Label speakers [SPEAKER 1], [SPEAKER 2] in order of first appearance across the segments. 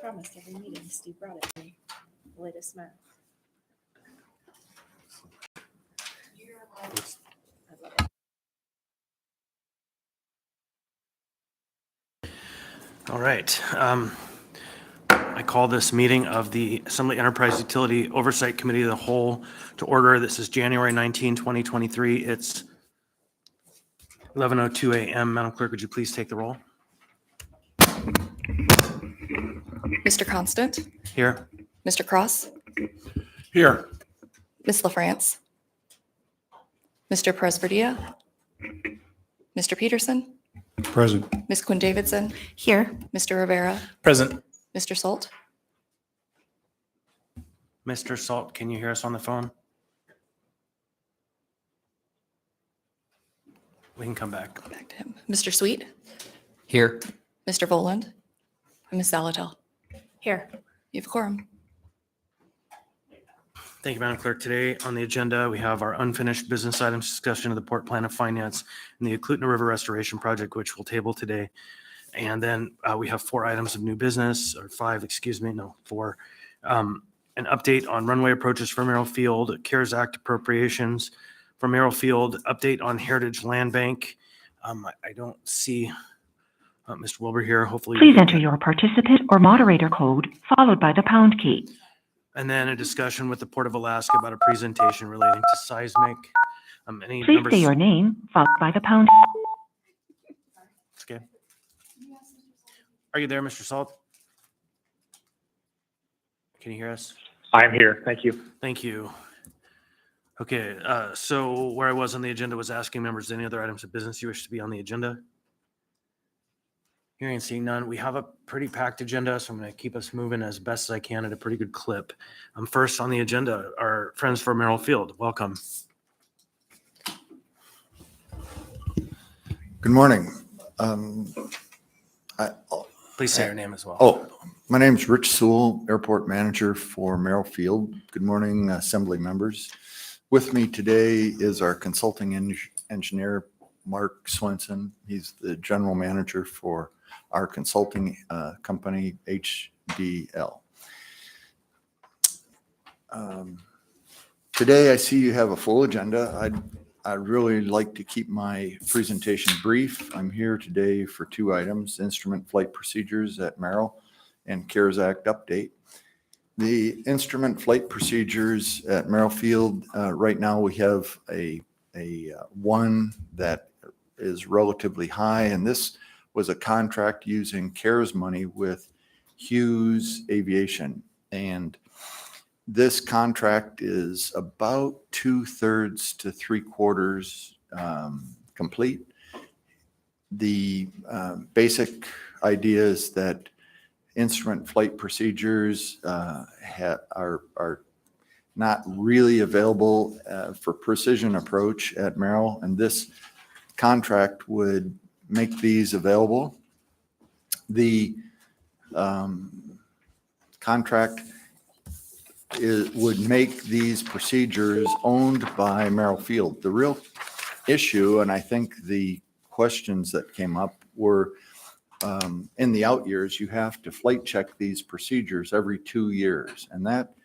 [SPEAKER 1] promised every meeting Steve brought it to me. The latest math. I love it.
[SPEAKER 2] All right. I call this meeting of the Assembly Enterprise Utility Oversight Committee of the Whole to order. This is January 19, 2023. It's 11:02 a.m. Madam Clerk, would you please take the roll?
[SPEAKER 3] Mr. Constant,
[SPEAKER 2] Here.
[SPEAKER 3] Mr. Cross,
[SPEAKER 2] Here.
[SPEAKER 3] Ms. LaFrance, Mr. Presberdia, Mr. Peterson,
[SPEAKER 4] Present.
[SPEAKER 3] Ms. Quinn Davidson,
[SPEAKER 1] Here.
[SPEAKER 3] Mr. Rivera,
[SPEAKER 4] Present.
[SPEAKER 3] Mr. Salt.
[SPEAKER 2] Mr. Salt, can you hear us on the phone? We can come back.
[SPEAKER 3] Back to him. Mr. Sweet,
[SPEAKER 4] Here.
[SPEAKER 3] Mr. Voland, and Ms. Salatel.
[SPEAKER 1] Here.
[SPEAKER 3] You have a quorum.
[SPEAKER 2] Thank you, Madam Clerk. Today on the agenda, we have our unfinished business items discussion of the Port Plan of Finance and the Eklutna River Restoration Project, which we'll table today. And then we have four items of new business, or five, excuse me, no, four. An update on runway approaches for Merrill Field, CARES Act appropriations for Merrill Field, update on Heritage Land Bank. I don't see Mr. Wilbur here. Hopefully.
[SPEAKER 5] Please enter your participant or moderator code followed by the pound key.
[SPEAKER 2] And then a discussion with the Port of Alaska about a presentation relating to seismic. Any
[SPEAKER 5] Please
[SPEAKER 2] members?
[SPEAKER 5] say your name followed by the pound.
[SPEAKER 2] Okay. Are you there, Mr. Salt? Can you hear us?
[SPEAKER 4] I'm here. Thank you.
[SPEAKER 2] Thank you. Okay, so where I was on the agenda was asking members, any other items of business you wish to be on the agenda? Hearing and seeing none, we have a pretty packed agenda, so I'm going to keep us moving as best as I can at a pretty good clip. First on the agenda, our friends from Merrill Field. Welcome.
[SPEAKER 6] Good morning.
[SPEAKER 2] Please say your name as well.
[SPEAKER 6] Oh, my name is Rich Sewell, Airport Manager for Merrill Field. Good morning, Assembly members. With me today is our consulting engineer, Mark Swenson. He's the General Manager for our consulting company, HDL. Today, I see you have a full agenda. I'd really like to keep my presentation brief. I'm here today for two items: instrument flight procedures at Merrill and CARES Act update. The instrument flight procedures at Merrill Field, right now we have a one that is relatively high, and this was a contract using CARES money with Hughes Aviation. And this contract is about 2/3 to 3/4 complete. The basic idea is that instrument flight procedures are not really available for precision approach at Merrill, and this contract would make these available. The contract would make these procedures owned by Merrill Field. The real issue, and I think the questions that came up were, in the out years, you have to flight check these procedures every 2 years, and that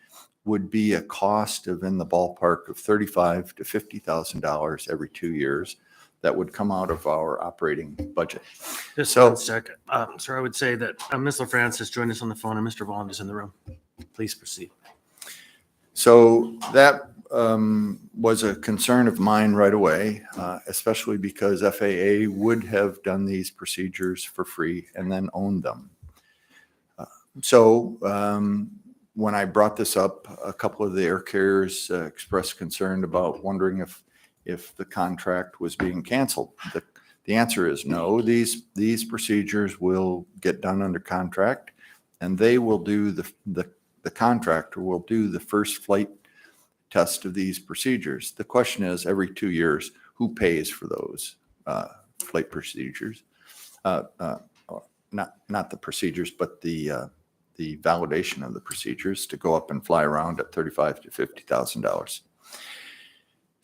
[SPEAKER 6] would be a cost of in the ballpark of $35,000 to $50,000 every 2 years. That would come out of our operating budget.
[SPEAKER 2] Just one second. Sir, I would say that Ms. LaFrance has joined us on the phone and Mr. Vaughn is in the room. Please proceed.
[SPEAKER 6] So that was a concern of mine right away, especially because FAA would have done these procedures for free and then owned them. So when I brought this up, a couple of the air carriers expressed concern about wondering if the contract was being canceled. The answer is no. These procedures will get done under contract, and they will do the contractor will do the first flight test of these procedures. The question is, every 2 years, who pays for those flight procedures? Not the procedures, but the validation of the procedures to go up and fly around at $35,000 to $50,000.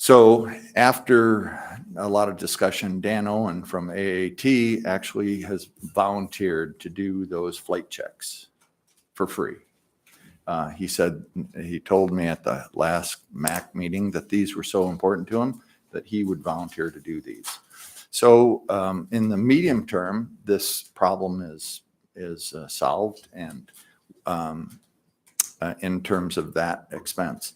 [SPEAKER 6] So after a lot of discussion, Dan Owen from AAT actually has volunteered to do those flight checks for free. He told me at the last MAC meeting that these were so important to him that he would volunteer to do these. So in the medium term, this problem is solved, and in terms of that expense.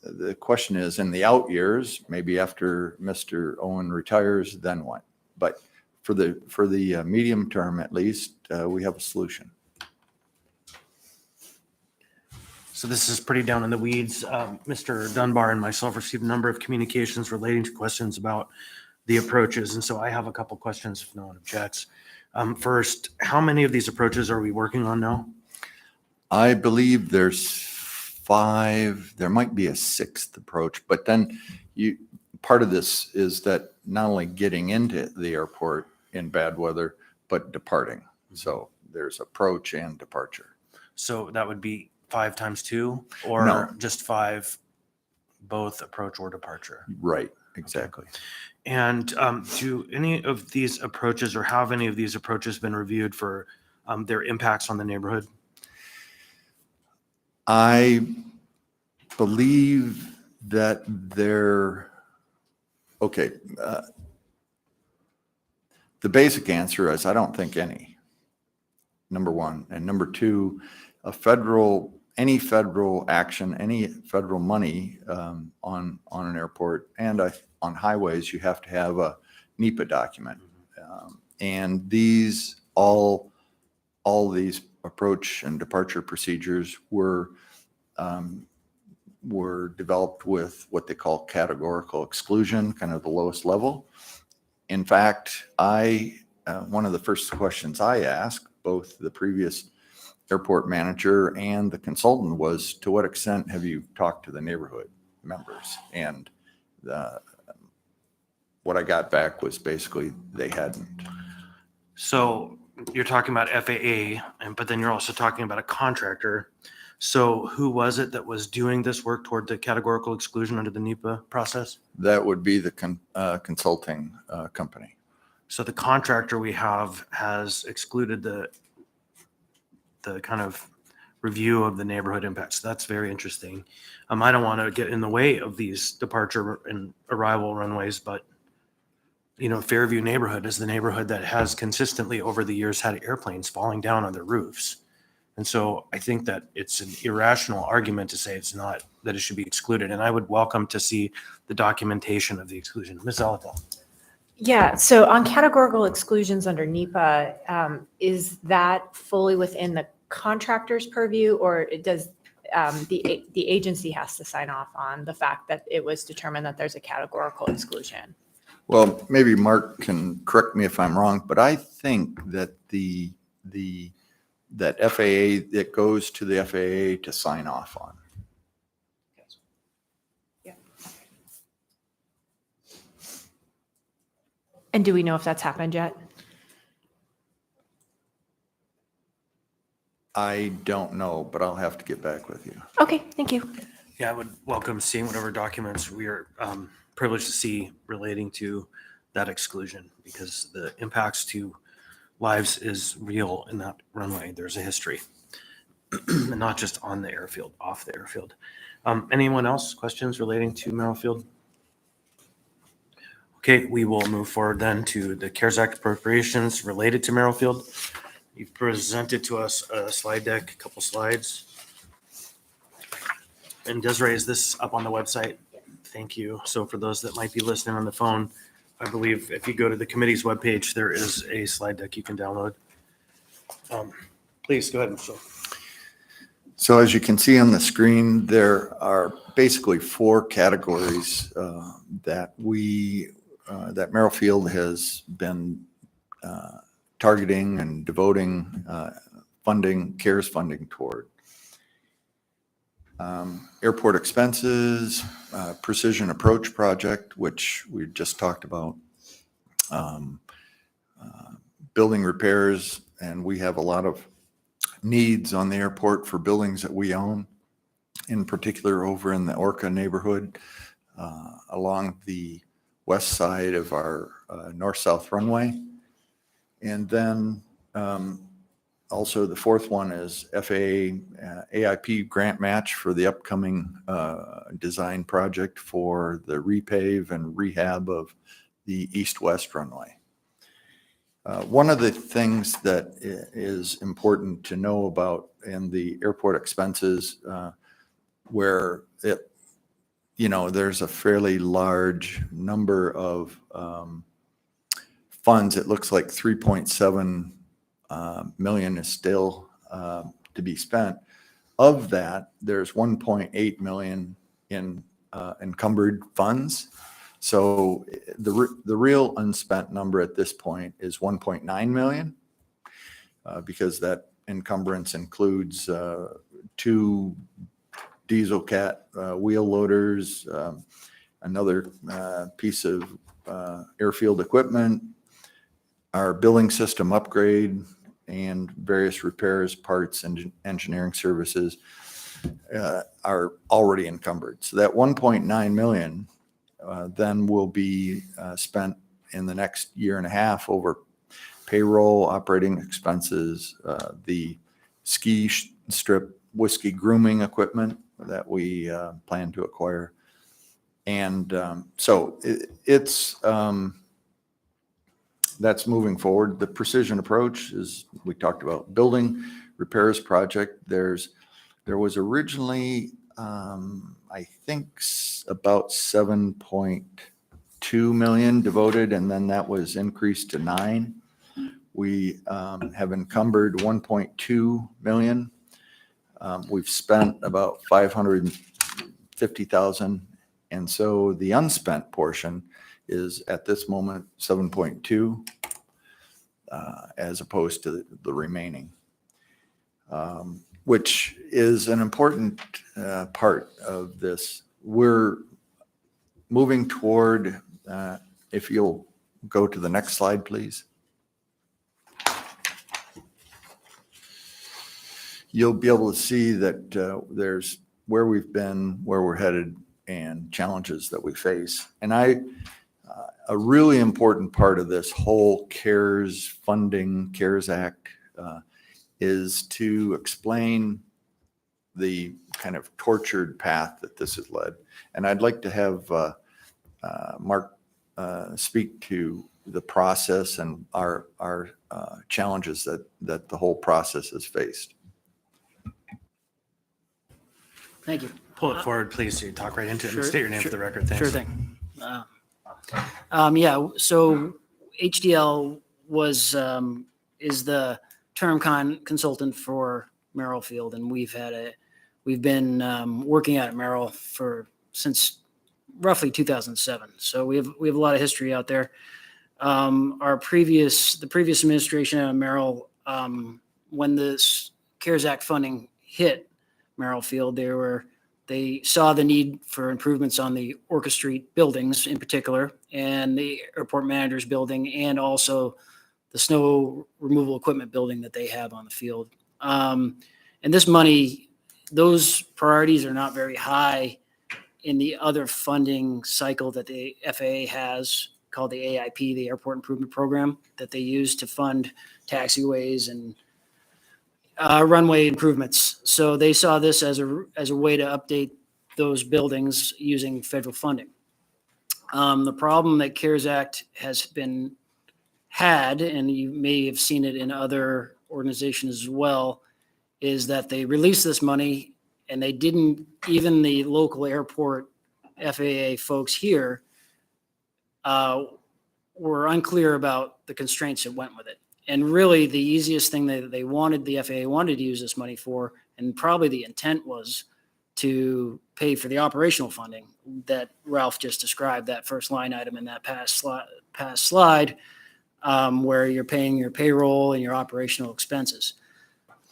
[SPEAKER 6] The question is, in the out years, maybe after Mr. Owen retires, then what? But for the medium term, at least, we have a solution.
[SPEAKER 2] So this is pretty down in the weeds. Mr. Dunbar and myself received a number of communications relating to questions about the approaches. And so I have a couple questions if no one objects. First, how many of these approaches are we working on now?
[SPEAKER 6] I believe there's 5, there might be a 6th approach, but then part of this is that not only getting into the airport in bad weather, but departing. So there's approach and departure.
[SPEAKER 2] So that would be 5 times 2, or
[SPEAKER 6] No.
[SPEAKER 2] just 5, both approach or departure?
[SPEAKER 6] Right, exactly.
[SPEAKER 2] And do any of these approaches, or have any of these approaches been reviewed for their impacts on the neighborhood?
[SPEAKER 6] I believe that the basic answer is I don't think any, number one. And number two, any federal action, any federal money on an airport and on highways, you have to have a NEPA document. And all these approach and departure procedures were developed with what they call categorical exclusion, kind of the lowest level. In fact, one of the first questions I asked both the previous airport manager and the consultant was, to what extent have you talked to the neighborhood members? And what I got back was basically they hadn't.
[SPEAKER 2] So you're talking about FAA, but then you're also talking about a contractor. So who was it that was doing this work toward the categorical exclusion under the NEPA process?
[SPEAKER 6] That would be the consulting company.
[SPEAKER 2] So the contractor we have has excluded the kind of review of the neighborhood impacts. That's very interesting. I don't want to get in the way of these departure and arrival runways, but Fairview neighborhood is the neighborhood that has consistently over the years had airplanes falling down on their roofs. And so I think that it's an irrational argument to say that it should be excluded. And I would welcome to see the documentation of the exclusion. Ms. Alatal.
[SPEAKER 1] Yeah, so on categorical exclusions under NEPA, is that fully within the contractor's purview, or does the agency has to sign off on the fact that it was determined that there's a categorical exclusion?
[SPEAKER 6] Well, maybe Mark can correct me if I'm wrong, but I think that that FAA, it goes to the FAA to sign off on.
[SPEAKER 1] Yeah. And do we know if that's happened yet?
[SPEAKER 6] I don't know, but I'll have to get back with you.
[SPEAKER 1] Okay, thank you.
[SPEAKER 2] Yeah, I would welcome seeing whatever documents we are privileged to see relating to that exclusion, because the impacts to lives is real in that runway. There's a history, and not just on the airfield, off the airfield. Anyone else? Questions relating to Merrill Field? Okay, we will move forward then to the CARES Act appropriations related to Merrill Field. You've presented to us a slide deck, a couple slides. And Desiree, is this up on the website? Thank you. So for those that might be listening on the phone, I believe if you go to the committee's webpage, there is a slide deck you can download. Please go ahead, Michelle.
[SPEAKER 6] So as you can see on the screen, there are basically 4 categories that Merrill Field has been targeting and devoting CARES funding toward. Airport expenses, precision approach project, which we just talked about, building repairs, and we have a lot of needs on the airport for buildings that we own, in particular over in the Orca neighborhood, along the west side of our north-south runway. And then Also, the fourth one is FAA AIP grant match for the upcoming design project for the repave and rehab of the east-west runway. One of the things that is important to know about in the airport expenses, where there's a fairly large number of funds. It looks like 3.7 million is still to be spent. Of that, there's 1.8 million in encumbered funds. So the real unspent number at this point is 1.9 million, because that encumbrance includes 2 diesel cat wheel loaders, another piece of airfield equipment, our billing system upgrade, and various repairs, parts, and engineering services are already encumbered. So that 1.9 million then will be spent in the next year and a half over payroll, operating expenses, the ski strip whiskey grooming equipment that we plan to acquire. And so it's that's moving forward. The precision approach is, we talked about building repairs project. There was originally, I think about 7.2 million devoted, and then that was increased to 9. We have encumbered 1.2 million. We've spent about 550,000. And so the unspent portion is at this moment 7.2, as opposed to the remaining, which is an important part of this. We're moving toward, if you'll go to the next slide, please. You'll be able to see that there's where we've been, where we're headed, and challenges that we face. And a really important part of this whole CARES funding, CARES Act, is to explain the kind of tortured path that this has led. And I'd like to have Mark speak to the process and our challenges that the whole process has faced.
[SPEAKER 7] Thank you.
[SPEAKER 2] Pull it forward, please, so you talk right into it and state your name for the record. Thanks.
[SPEAKER 7] Sure thing. So HDL is the term consultant for Merrill Field, and we've been working at Merrill since roughly 2007. So we have a lot of history out there. The previous administration at Merrill, when this CARES Act funding hit Merrill Field, they saw the need for improvements on the Orca Street buildings in particular, and the airport manager's building, and also the snow removal equipment building that they have on the field. And this money, those priorities are not very high in the other funding cycle that the FAA has, called the AIP, the Airport Improvement Program, that they use to fund taxiways and runway improvements. So they saw this as a way to update those buildings using federal funding. The problem that CARES Act has had, and you may have seen it in other organizations as well, is that they released this money and they didn't, even the local airport FAA folks here were unclear about the constraints that went with it. And really, the easiest thing that the FAA wanted to use this money for, and probably the intent was to pay for the operational funding that Ralph just described, that first line item in that past slide, where you're paying your payroll and your operational expenses.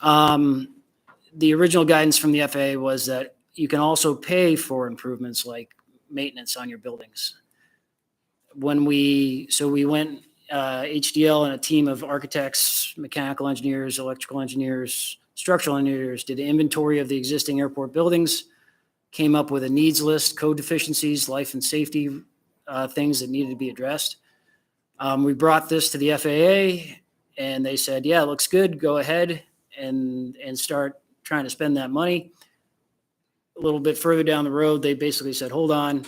[SPEAKER 7] The original guidance from the FAA was that you can also pay for improvements like maintenance on your buildings. We went, HDL and a team of architects, mechanical engineers, electrical engineers, structural engineers did an inventory of the existing airport buildings, came up with a needs list, code deficiencies, life and safety things that needed to be addressed. We brought this to the FAA and they said, yeah, it looks good, go ahead. and start trying to spend that money. A little bit further down the road, they basically said, hold on,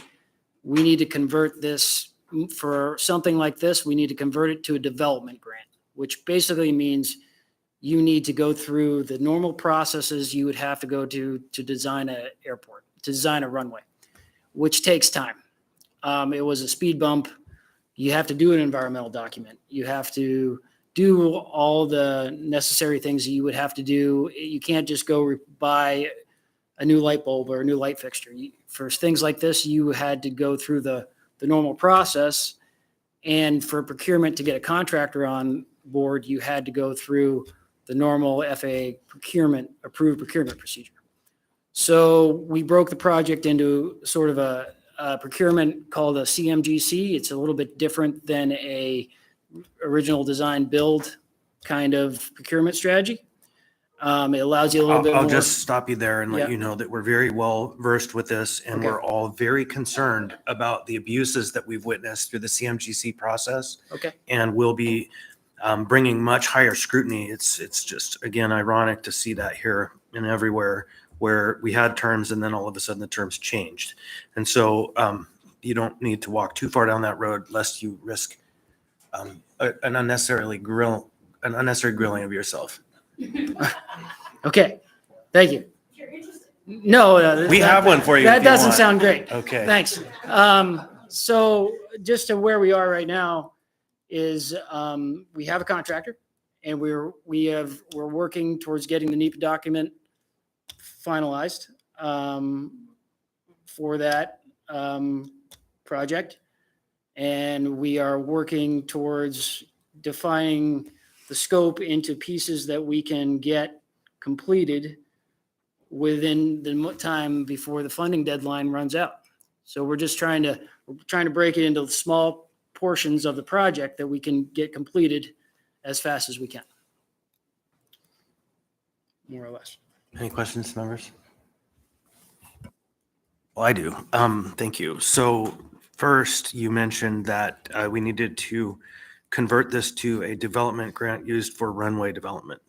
[SPEAKER 7] we need to convert this for something like this. We need to convert it to a development grant, which basically means you need to go through the normal processes you would have to go to design an airport, to design a runway, which takes time. It was a speed bump. You have to do an environmental document. You have to do all the necessary things you would have to do. You can't just go buy a new light bulb or a new light fixture. For things like this, you had to go through the normal process. And for procurement to get a contractor on board, you had to go through the normal FAA approved procurement procedure. So we broke the project into sort of a procurement called a CMGC. It's a little bit different than a original design build kind of procurement strategy. It allows you a little bit more.
[SPEAKER 2] I'll just stop you there and let
[SPEAKER 7] Yeah.
[SPEAKER 2] you know that we're very well versed with this, and
[SPEAKER 7] Okay.
[SPEAKER 2] we're all very concerned about the abuses that we've witnessed through the CMGC process,
[SPEAKER 7] Okay.
[SPEAKER 2] and will be bringing much higher scrutiny. It's just, again, ironic to see that here and everywhere, where we had terms and then all of a sudden the terms changed. And so you don't need to walk too far down that road lest you risk an unnecessary grilling of yourself.
[SPEAKER 7] Okay. Thank you. No,
[SPEAKER 2] We have one for you if
[SPEAKER 7] That
[SPEAKER 2] you
[SPEAKER 7] doesn't
[SPEAKER 2] want.
[SPEAKER 7] sound great.
[SPEAKER 2] Okay.
[SPEAKER 7] Thanks. So just to where we are right now is we have a contractor, and we're working towards getting the NEPA document finalized for that project. And we are working towards defining the scope into pieces that we can get completed within the time before the funding deadline runs out. So we're trying to break it into small portions of the project that we can get completed as fast as we can. More or less.
[SPEAKER 2] Any questions, members? Well, I do. Thank you. So first, you mentioned that we needed to convert this to a development grant used for runway development.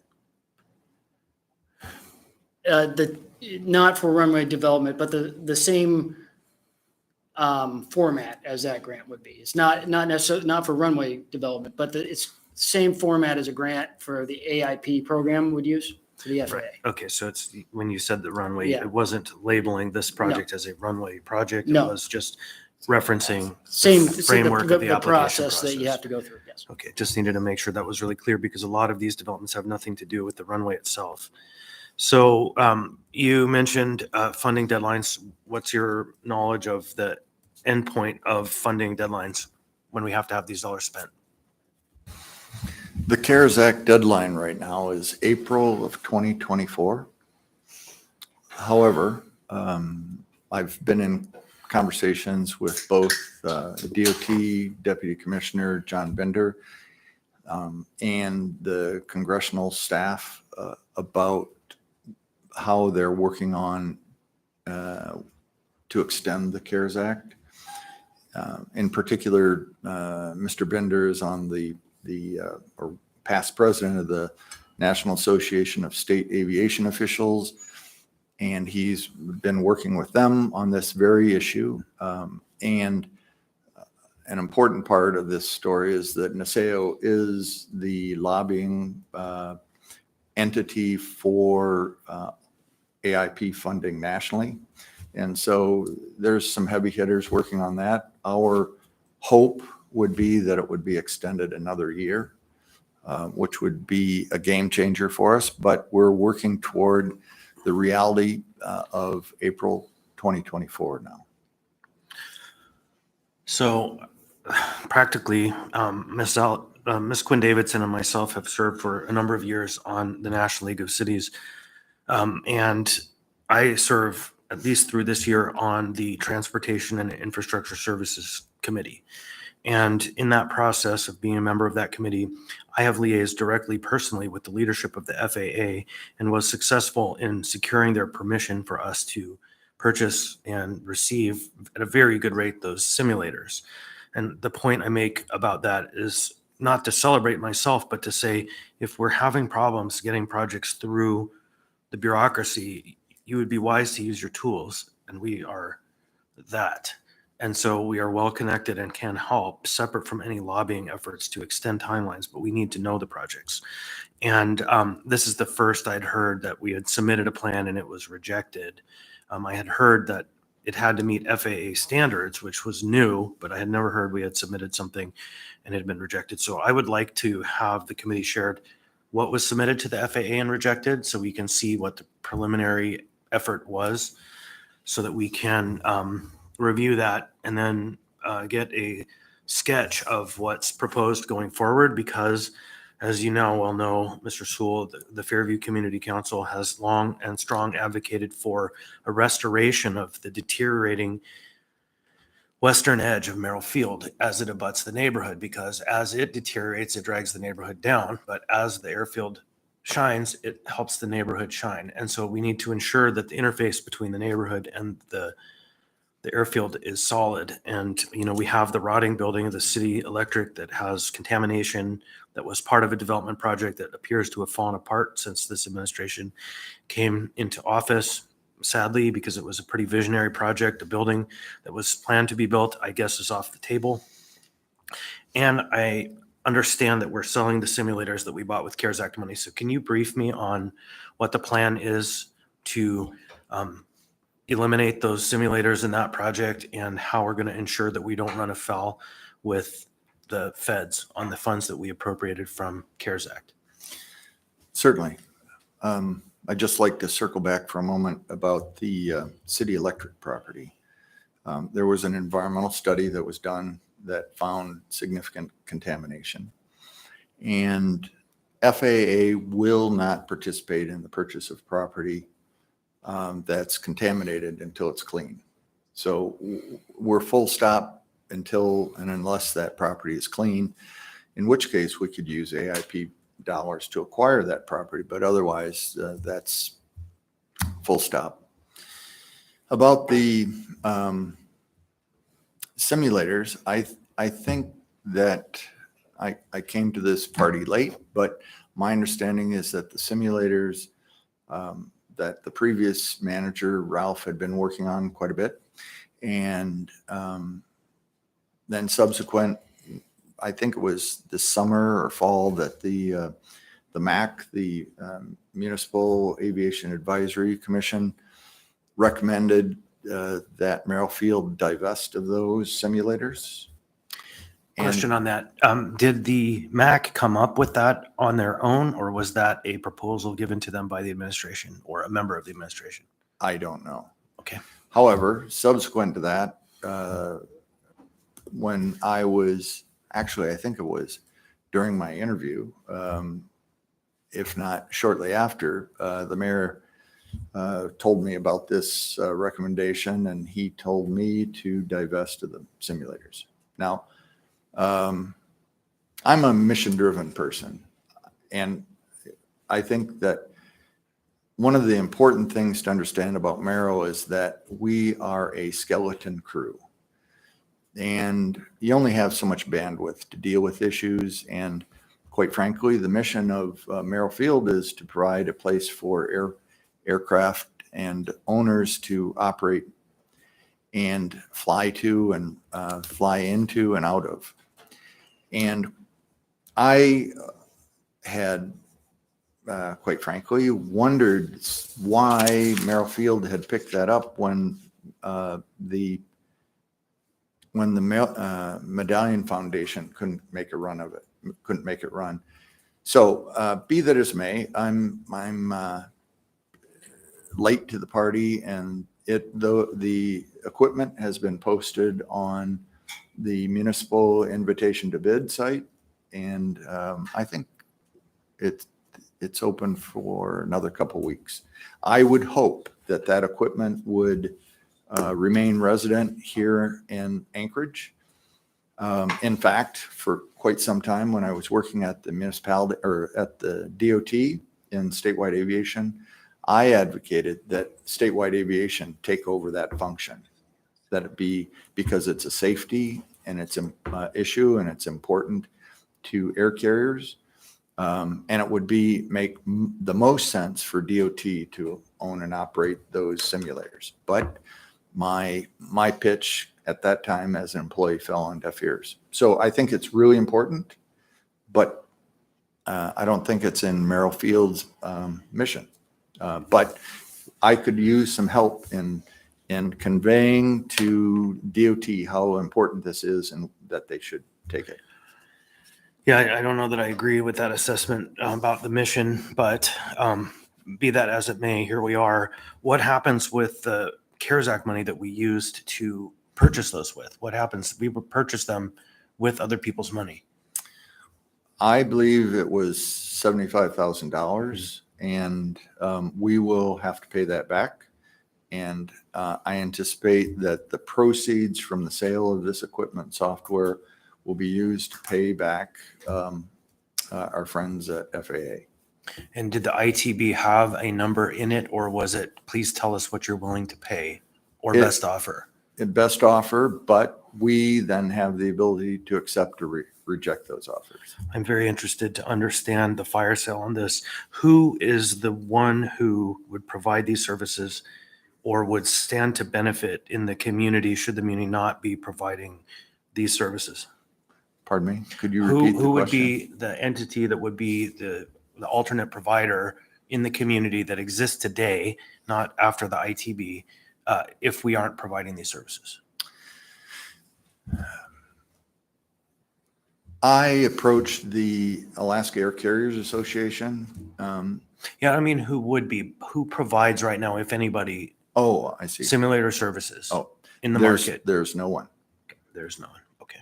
[SPEAKER 7] Not for runway development, but the same format as that grant would be. It's not necessarily not for runway development, but it's same format as a grant for the AIP program would use for the FAA.
[SPEAKER 2] Right. Okay, so it's when you said the runway,
[SPEAKER 7] Yeah.
[SPEAKER 2] it wasn't labeling this project as a runway project. It
[SPEAKER 7] No.
[SPEAKER 2] was just referencing
[SPEAKER 7] Same
[SPEAKER 2] the framework of the application
[SPEAKER 7] process that you
[SPEAKER 2] process.
[SPEAKER 7] have to go through. Yes.
[SPEAKER 2] Okay, just needed to make sure that was really clear because a lot of these developments have nothing to do with the runway itself. So you mentioned funding deadlines. What's your knowledge of the endpoint of funding deadlines when we have to have these dollars spent?
[SPEAKER 6] The CARES Act deadline right now is April of 2024. However, I've been in conversations with both the DOT Deputy Commissioner John Bender and the congressional staff about how they're working on to extend the CARES Act. In particular, Mr. Bender is on the or past president of the National Association of State Aviation Officials, and he's been working with them on this very issue. And an important part of this story is that NASAO is the lobbying entity for AIP funding nationally. And so there's some heavy hitters working on that. Our hope would be that it would be extended another year, which would be a game changer for us. But we're working toward the reality of April 2024 now.
[SPEAKER 2] So practically, Ms. Quinn Davidson and myself have served for a number of years on the National League of Cities. And I serve, at least through this year, on the Transportation and Infrastructure Services Committee. And in that process of being a member of that committee, I have liaised directly personally with the leadership of the FAA and was successful in securing their permission for us to purchase and receive at a very good rate those simulators. And the point I make about that is not to celebrate myself, but to say, if we're having problems getting projects through the bureaucracy, you would be wise to use your tools, and we are that. And so we are well connected and can help, separate from any lobbying efforts to extend timelines, but we need to know the projects. And this is the first I'd heard that we had submitted a plan and it was rejected. I had heard that it had to meet FAA standards, which was new, but I had never heard we had submitted something and it had been rejected. So I would like to have the committee shared what was submitted to the FAA and rejected, so we can see what the preliminary effort was, so that we can review that and then get a sketch of what's proposed going forward. Because, as you know, Mr. Sewell, the Fairview Community Council has long and strong advocated for a restoration of the deteriorating western edge of Merrill Field as it abuts the neighborhood, because as it deteriorates, it drags the neighborhood down. But as the airfield shines, it helps the neighborhood shine. And so we need to ensure that the interface between the neighborhood and the airfield is solid. And, we have the rotting building of the city electric that has contamination that was part of a development project that appears to have fallen apart since this administration came into office. Sadly, because it was a pretty visionary project, a building that was planned to be built, I guess, is off the table. And I understand that we're selling the simulators that we bought with CARES Act money. So can you brief me on what the plan is to eliminate those simulators in that project, and how we're going to ensure that we don't run afoul with the feds on the funds that we appropriated from CARES Act?
[SPEAKER 6] Certainly. I'd just like to circle back for a moment about the city electric property. There was an environmental study that was done that found significant contamination. And FAA will not participate in the purchase of property that's contaminated until it's clean. So we're full stop until and unless that property is clean, in which case we could use AIP dollars to acquire that property, but otherwise that's full stop. About the simulators, I think that I came to this party late, but my understanding is that the simulators that the previous manager, Ralph, had been working on quite a bit. And then subsequent, I think it was this summer or fall, that the MAC, the Municipal Aviation Advisory Commission, recommended that Merrill Field divest of those simulators.
[SPEAKER 2] Question on that. Did the MAC come up with that on their own, or was that a proposal given to them by the administration or a member of the administration?
[SPEAKER 6] I don't know.
[SPEAKER 2] Okay.
[SPEAKER 6] However, subsequent to that, when I was, actually, I think it was during my interview, if not shortly after, the mayor told me about this recommendation, and he told me to divest of the simulators. Now, I'm a mission-driven person, and I think that one of the important things to understand about Merrill is that we are a skeleton crew, and you only have so much bandwidth to deal with issues. And quite frankly, the mission of Merrill Field is to provide a place for aircraft and owners to operate and fly to and fly into and out of. And I had, quite frankly, wondered why Merrill Field had picked that up when the Medallion Foundation couldn't make a run of it, couldn't make it run. So be that as may, I'm late to the party, and the equipment has been posted on the municipal invitation to bid site, and I think it's open for another couple weeks. I would hope that that equipment would remain resident here in Anchorage. In fact, for quite some time when I was working at the municipality or at the DOT in statewide aviation, I advocated that statewide aviation take over that function, that it be, because it's a safety and it's an issue and it's important to air carriers. And it would make the most sense for DOT to own and operate those simulators. But my pitch at that time as an employee fell on deaf ears. So I think it's really important, but I don't think it's in Merrill Field's mission. But I could use some help in conveying to DOT how important this is and that they should take it.
[SPEAKER 2] Yeah, I don't know that I agree with that assessment about the mission, but be that as it may, here we are. What happens with the CARES Act money that we used to purchase those with? What happens? We would purchase them with other people's money.
[SPEAKER 6] I believe it was $75,000, and we will have to pay that back. And I anticipate that the proceeds from the sale of this equipment and software will be used to pay back our friends at FAA.
[SPEAKER 2] And did the ITB have a number in it, or was it, please tell us what you're willing to pay or best offer?
[SPEAKER 6] Best offer, but we then have the ability to accept or reject those offers.
[SPEAKER 2] I'm very interested to understand the fire sale on this. Who is the one who would provide these services or would stand to benefit in the community should the community not be providing these services?
[SPEAKER 6] Pardon me? Could you repeat the question?
[SPEAKER 2] Who would be the entity that would be the alternate provider in the community that exists today, not after the ITB, if we aren't providing these services?
[SPEAKER 6] I approached the Alaska Air Carriers Association.
[SPEAKER 2] Yeah, I mean, who provides right now, if anybody,
[SPEAKER 6] Oh, I see.
[SPEAKER 2] simulator services
[SPEAKER 6] Oh,
[SPEAKER 2] in the market?
[SPEAKER 6] There's no one.
[SPEAKER 2] There's none. Okay.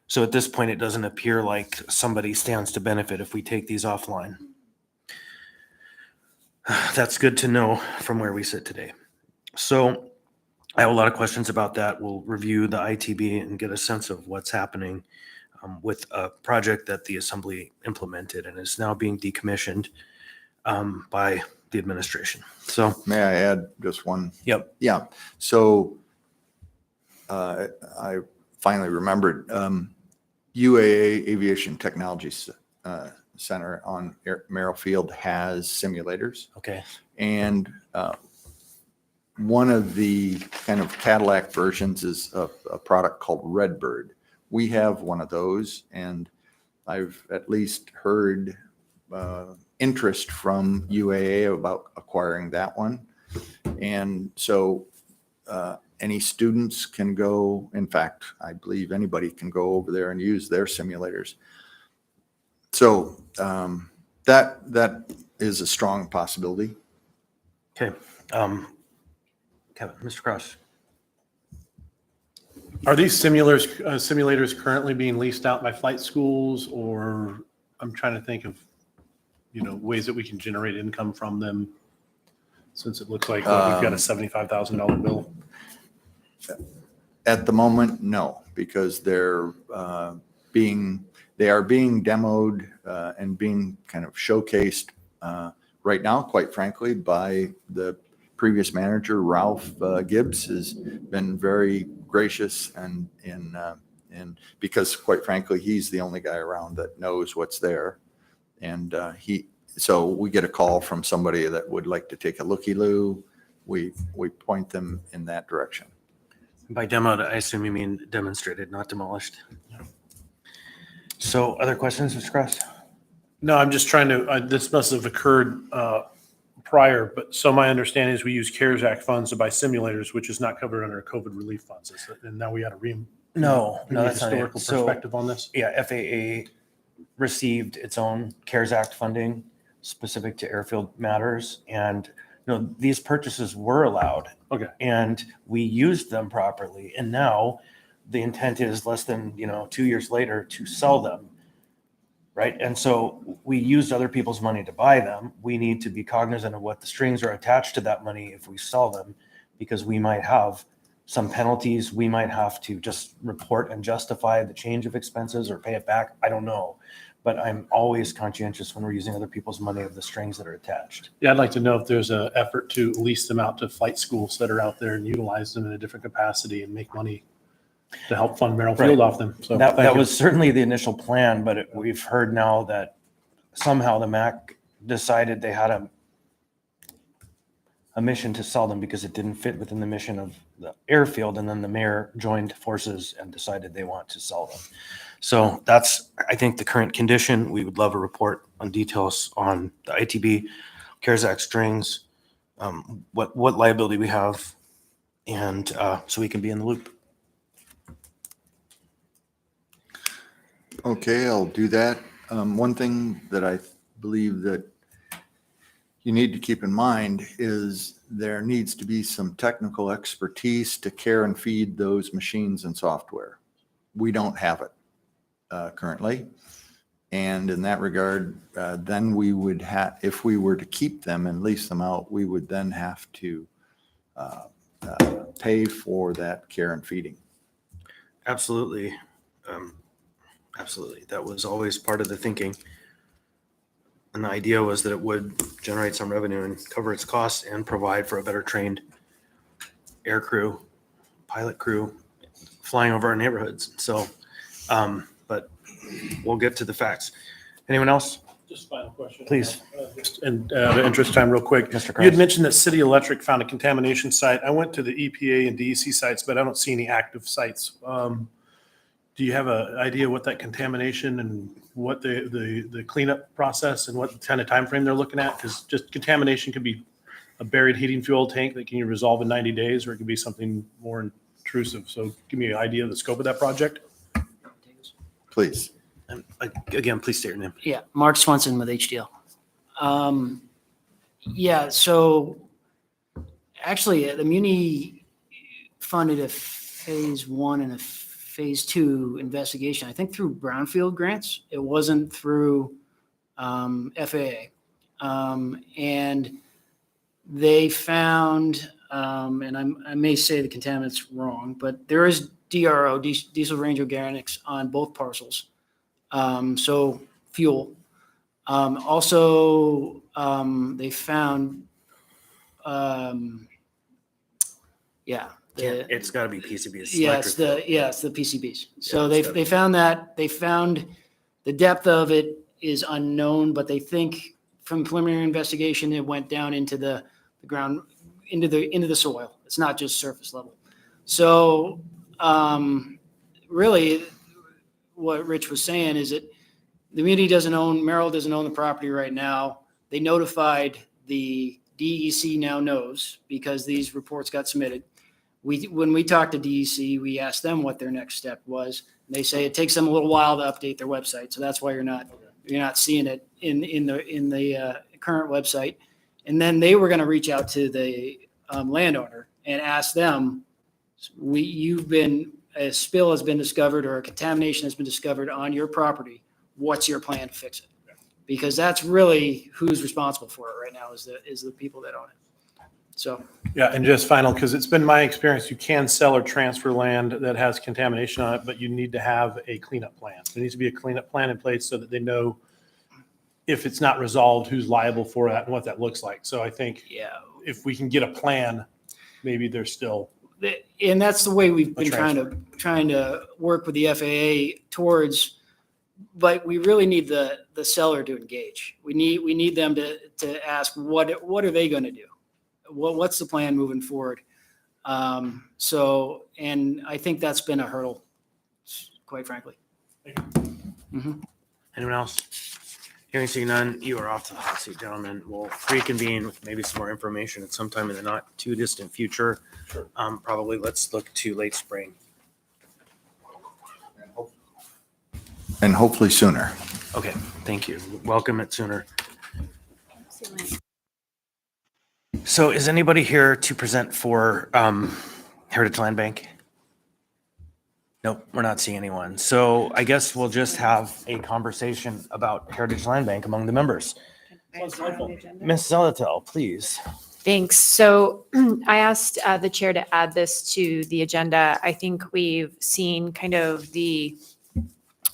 [SPEAKER 2] So at this point, it doesn't appear like somebody stands to benefit if we take these offline. That's good to know from where we sit today. So I have a lot of questions about that. We'll review the ITB and get a sense of what's happening with a project that the Assembly implemented and is now being decommissioned by the administration. So,
[SPEAKER 6] May I add just one?
[SPEAKER 2] yep.
[SPEAKER 6] Yeah. So I finally remembered UAA Aviation Technology Center on Merrill Field has simulators.
[SPEAKER 2] Okay.
[SPEAKER 6] And one of the kind of Cadillac versions is a product called Redbird. We have one of those, and I've at least heard interest from UAA about acquiring that one. And so any students can go, in fact, I believe anybody can go over there and use their simulators. So that is a strong possibility.
[SPEAKER 2] Okay. Kevin, Mr. Cross.
[SPEAKER 8] Are these simulators currently being leased out by flight schools, or I'm trying to think of, ways that we can generate income from them, since it looks like we've got a $75,000 bill?
[SPEAKER 6] At the moment, no, because they are being demoed and being kind of showcased right now, quite frankly, by the previous manager. Ralph Gibbs has been very gracious and because quite frankly, he's the only guy around that knows what's there. And so we get a call from somebody that would like to take a looky-loo. We point them in that direction.
[SPEAKER 2] By demoed, I assume you mean demonstrated, not demolished. So other questions, Mr. Cross?
[SPEAKER 8] No, I'm just trying to, this must have occurred prior, but so my understanding is we use CARES Act funds to buy simulators, which is not covered under COVID relief funds. And now we got a
[SPEAKER 2] No, that's not it.
[SPEAKER 8] historical perspective on this.
[SPEAKER 2] Yeah, FAA received its own CARES Act funding specific to airfield matters. And these purchases were allowed.
[SPEAKER 8] Okay.
[SPEAKER 2] And we used them properly. And now the intent is less than, 2 years later to sell them. Right. And so we used other people's money to buy them. We need to be cognizant of what the strings are attached to that money if we sell them, because we might have some penalties. We might have to just report and justify the change of expenses or pay it back. I don't know. But I'm always conscientious when we're using other people's money of the strings that are attached.
[SPEAKER 8] Yeah, I'd like to know if there's an effort to lease them out to flight schools that are out there and utilize them in a different capacity and make money to help fund Merrill Field off them. So
[SPEAKER 2] That
[SPEAKER 8] thank you.
[SPEAKER 2] was certainly the initial plan, but we've heard now that somehow the MAC decided they had a mission to sell them because it didn't fit within the mission of the airfield. And then the mayor joined forces and decided they want to sell them. So that's, I think, the current condition. We would love a report on details on the ITB, CARES Act strings, what liability we have, and so we can be in the loop.
[SPEAKER 6] Okay, I'll do that. One thing that I believe that you need to keep in mind is there needs to be some technical expertise to care and feed those machines and software. We don't have it currently. And in that regard, then we would have, if we were to keep them and lease them out, we would then have to pay for that care and feeding.
[SPEAKER 2] Absolutely. Absolutely. That was always part of the thinking. And the idea was that it would generate some revenue and cover its costs and provide for a better trained air crew, pilot crew flying over our neighborhoods. So, but we'll get to the facts. Anyone else?
[SPEAKER 8] Just final question.
[SPEAKER 2] Please.
[SPEAKER 8] Just in the interest of time, real quick.
[SPEAKER 2] Mr.
[SPEAKER 8] You had
[SPEAKER 2] Kraus.
[SPEAKER 8] mentioned that City Electric found a contamination site. I went to the EPA and DEC sites, but I don't see any active sites. Do you have an idea what that contamination and what the cleanup process and what kind of time frame they're looking at? Because just contamination could be a buried heating fuel tank that can you resolve in 90 days, or it could be something more intrusive. So give me an idea of the scope of that project.
[SPEAKER 6] Please.
[SPEAKER 2] And again, please state your name.
[SPEAKER 7] Yeah, Mark Swenson with HDL. Yeah, so actually, the Muni funded a phase 1 and a phase 2 investigation, I think through brownfield grants. It wasn't through FAA. And they found, and I may say the contaminant's wrong, but there is DRO, diesel range organics, on both parcels. So fuel. Also, they found,
[SPEAKER 2] It's got to be PCB. It's
[SPEAKER 7] it's
[SPEAKER 2] electric.
[SPEAKER 7] it's the PCBs. So
[SPEAKER 2] it's gotta
[SPEAKER 7] they found that. They found the depth of it is unknown, but they think from preliminary investigation it went down into the ground, into the soil. It's not just surface level. So really, what Rich was saying is that the community Merrill doesn't own the property right now. They notified the DEC, now knows, because these reports got submitted. When we talked to DEC, we asked them what their next step was. They say it takes them a little while to update their website, so that's why you're not seeing it in the current website. And then they were going to reach out to the landowner and ask them, a spill has been discovered or a contamination has been discovered on your property. What's your plan to fix it? Because that's really who's responsible for it right now is the people that own it. So.
[SPEAKER 8] Yeah, and just final, because it's been my experience, you can sell or transfer land that has contamination on it, but you need to have a cleanup plan. There needs to be a cleanup plan in place so that they know if it's not resolved, who's liable for that and what that looks like. So I think if we can get a plan, maybe there's still.
[SPEAKER 7] And that's the way we've been
[SPEAKER 8] transfer.
[SPEAKER 7] trying to work with the FAA towards, but we really need the seller to engage. We need them to ask what are they going to do? What's the plan moving forward? So, and I think that's been a hurdle, quite frankly.
[SPEAKER 2] Anyone else? Hearing seeing none, you are off to the hot seat, gentlemen. We'll reconvene with maybe some more information at some time in the not too distant future.
[SPEAKER 8] Sure.
[SPEAKER 2] Probably let's look to late spring.
[SPEAKER 6] And hopefully sooner.
[SPEAKER 2] Okay, thank you. Welcome it sooner. So is anybody here to present for Heritage Land Bank? Nope, we're not seeing anyone. So I guess we'll just have a conversation about Heritage Land Bank among the members. Ms. Zelatel, please.
[SPEAKER 1] Thanks. So I asked the chair to add this to the agenda. I think we've seen kind of the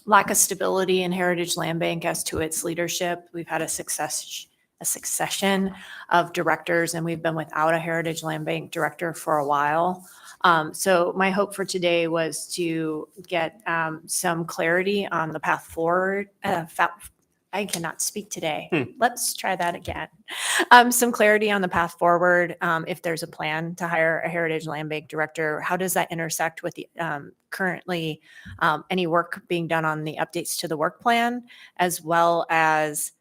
[SPEAKER 1] lack of stability in Heritage Land Bank as to its leadership. We've had a a succession of directors, and we've been without a Heritage Land Bank director for a while. So my hope for today was to get some clarity on the path forward. I cannot speak today. Let's try that again. Some clarity on the path forward. If there's a plan to hire a Heritage Land Bank director, how does that intersect with the currently any work being done on the updates to the work plan, as well as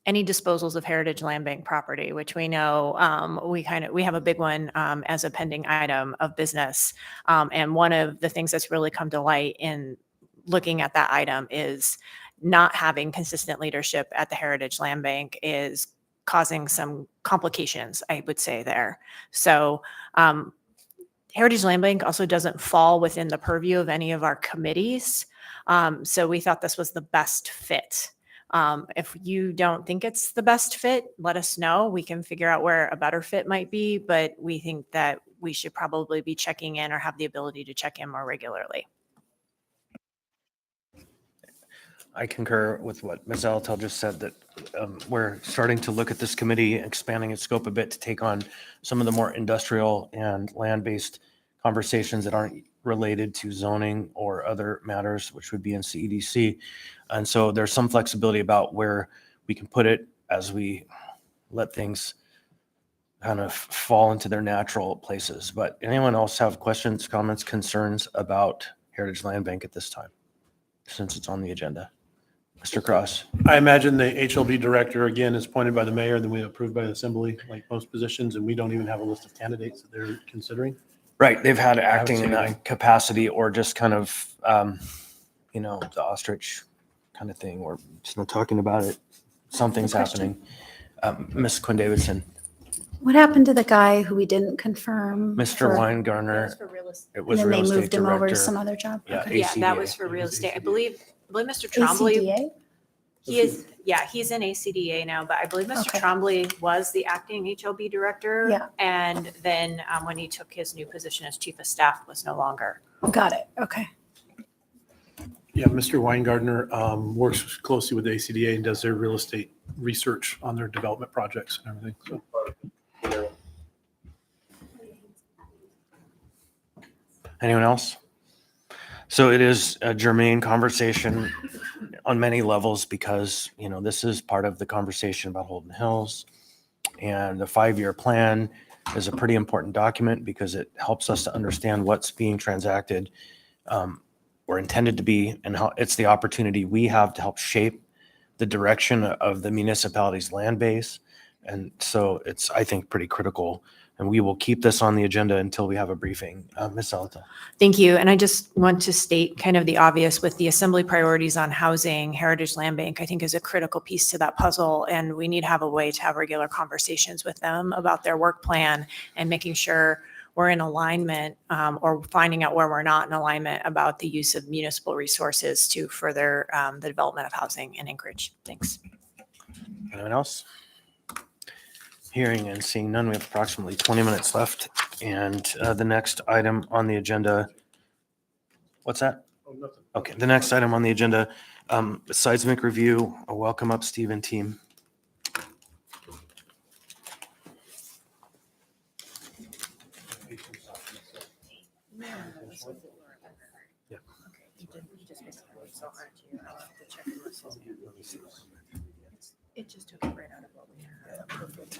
[SPEAKER 1] any disposals of Heritage Land Bank property, which we know we have a big one as a pending item of business. And one of the things that's really come to light in looking at that item is not having consistent leadership at the Heritage Land Bank is causing some complications, I would say there. So Heritage Land Bank also doesn't fall within the purview of any of our committees. So we thought this was the best fit. If you don't think it's the best fit, let us know. We can figure out where a better fit might be, but we think that we should probably be checking in or have the ability to check in more regularly.
[SPEAKER 2] I concur with what Ms. Alatel just said, that we're starting to look at this committee, expanding its scope a bit to take on some of the more industrial and land-based conversations that aren't related to zoning or other matters, which would be in CEDC. And so there's some flexibility about where we can put it as we let things kind of fall into their natural places. But anyone else have questions, comments, concerns about Heritage Land Bank at this time, since it's on the agenda? Mr. Cross.
[SPEAKER 8] I imagine the HLB director, again, is appointed by the mayor, then we approved by the assembly, like most positions, and we don't even have a list of candidates that they're considering.
[SPEAKER 2] Right. They've had acting
[SPEAKER 8] seen
[SPEAKER 2] in
[SPEAKER 8] anything.
[SPEAKER 2] that capacity, or just kind of, the ostrich kind of thing, or just not talking about it. Something's happening. Ms. Quinn Davidson,
[SPEAKER 9] What happened to the guy who we didn't confirm?
[SPEAKER 2] Mr.
[SPEAKER 9] for-
[SPEAKER 2] Weingartner, it
[SPEAKER 9] And
[SPEAKER 2] was
[SPEAKER 9] then
[SPEAKER 2] real
[SPEAKER 9] they
[SPEAKER 2] estate
[SPEAKER 9] moved him over to
[SPEAKER 2] director.
[SPEAKER 9] some other job?
[SPEAKER 2] Yeah,
[SPEAKER 9] Okay.
[SPEAKER 1] Yeah, that
[SPEAKER 2] ACDA.
[SPEAKER 1] was for real estate. I believe Mr. Trombley,
[SPEAKER 9] ACDA?
[SPEAKER 1] he's in ACDA now, but I believe Mr.
[SPEAKER 9] Okay.
[SPEAKER 1] Trombley was the acting HLB director.
[SPEAKER 9] Yeah.
[SPEAKER 1] And then when he took his new position as chief of staff, was no longer.
[SPEAKER 9] Got it. Okay.
[SPEAKER 8] Yeah, Mr. Weingartner works closely with the ACDA and does their real estate research on their development projects and everything. So
[SPEAKER 2] Anyone else? So it is a germane conversation on many levels, because, this is part of the conversation about Holden Hills. And the 5-year plan is a pretty important document because it helps us to understand what's being transacted or intended to be, and how it's the opportunity we have to help shape the direction of the municipality's land base. And so it's, I think, pretty critical. And we will keep this on the agenda until we have a briefing. Ms. Salato.
[SPEAKER 1] Thank you. And I just want to state kind of the obvious with the assembly priorities on housing. Heritage Land Bank, I think, is a critical piece to that puzzle. And we need to have a way to have regular conversations with them about their work plan and making sure we're in alignment or finding out where we're not in alignment about the use of municipal resources to further the development of housing in Anchorage. Thanks.
[SPEAKER 2] Anyone else? Hearing and seeing none, we have approximately 20 minutes left. And the next item on the agenda, what's that? Okay, the next item on the agenda, seismic review. Welcome up, Steve and team.
[SPEAKER 1] It just took it right out of what we had.
[SPEAKER 2] Perfect.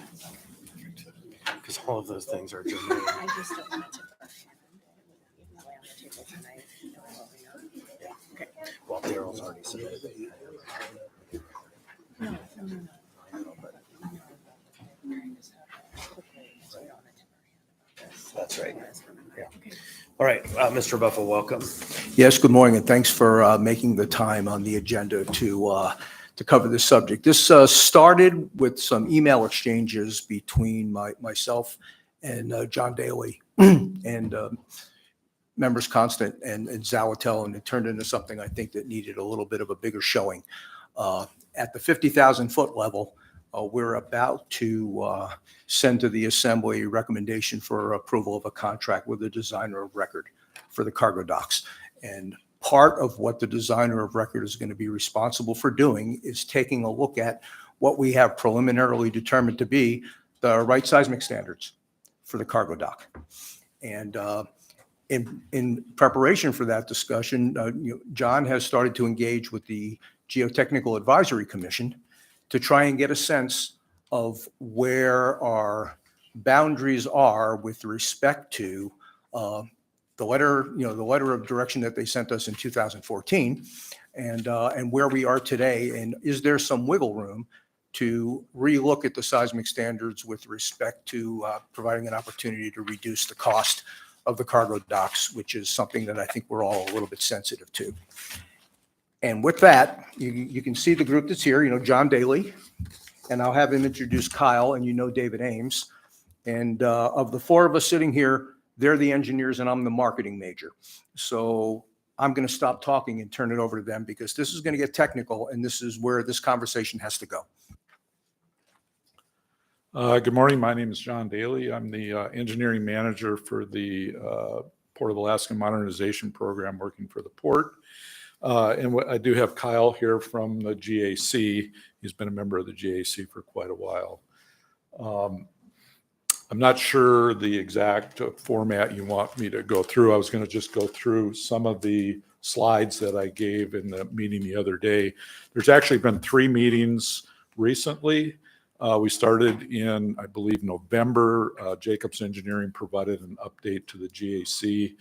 [SPEAKER 2] Because all of those things are germane.
[SPEAKER 1] I just don't want it to lay on the table tonight. knowing what we know. Okay.
[SPEAKER 2] Well, Daryl's already submitted.
[SPEAKER 1] No.
[SPEAKER 2] That's right. Yeah. All right, Mr. Buffalo, welcome.
[SPEAKER 10] Yes, good morning, and thanks for making the time on the agenda to cover this subject. This started with some email exchanges between myself and John Daly and members Constant and Zalatel, and it turned into something I think that needed a little bit of a bigger showing. At the 50,000-foot level, we're about to send to the Assembly a recommendation for approval of a contract with the designer of record for the cargo docks. And part of what the designer of record is going to be responsible for doing is taking a look at what we have preliminarily determined to be the right seismic standards for the cargo dock. And in preparation for that discussion, John has started to engage with the Geotechnical Advisory Commission to try and get a sense of where our boundaries are with respect to the letter of direction that they sent us in 2014, and where we are today, and is there some wiggle room to relook at the seismic standards with respect to providing an opportunity to reduce the cost of the cargo docks, which is something that I think we're all a little bit sensitive to. And with that, you can see the group that's here, John Daly, and I'll have him introduce Kyle, and David Ames. And of the four of us sitting here, they're the engineers and I'm the marketing major. So I'm going to stop talking and turn it over to them because this is going to get technical and this is where this conversation has to go.
[SPEAKER 11] Good morning. My name is John Daly. I'm the engineering manager for the Port of Alaska Modernization Program working for the port. And I do have Kyle here from the GAC. He's been a member of the GAC for quite a while. I'm not sure the exact format you want me to go through. I was going to just go through some of the slides that I gave in the meeting the other day. There's actually been 3 meetings recently. We started in, I believe, November. Jacobs Engineering provided an update to the GAC,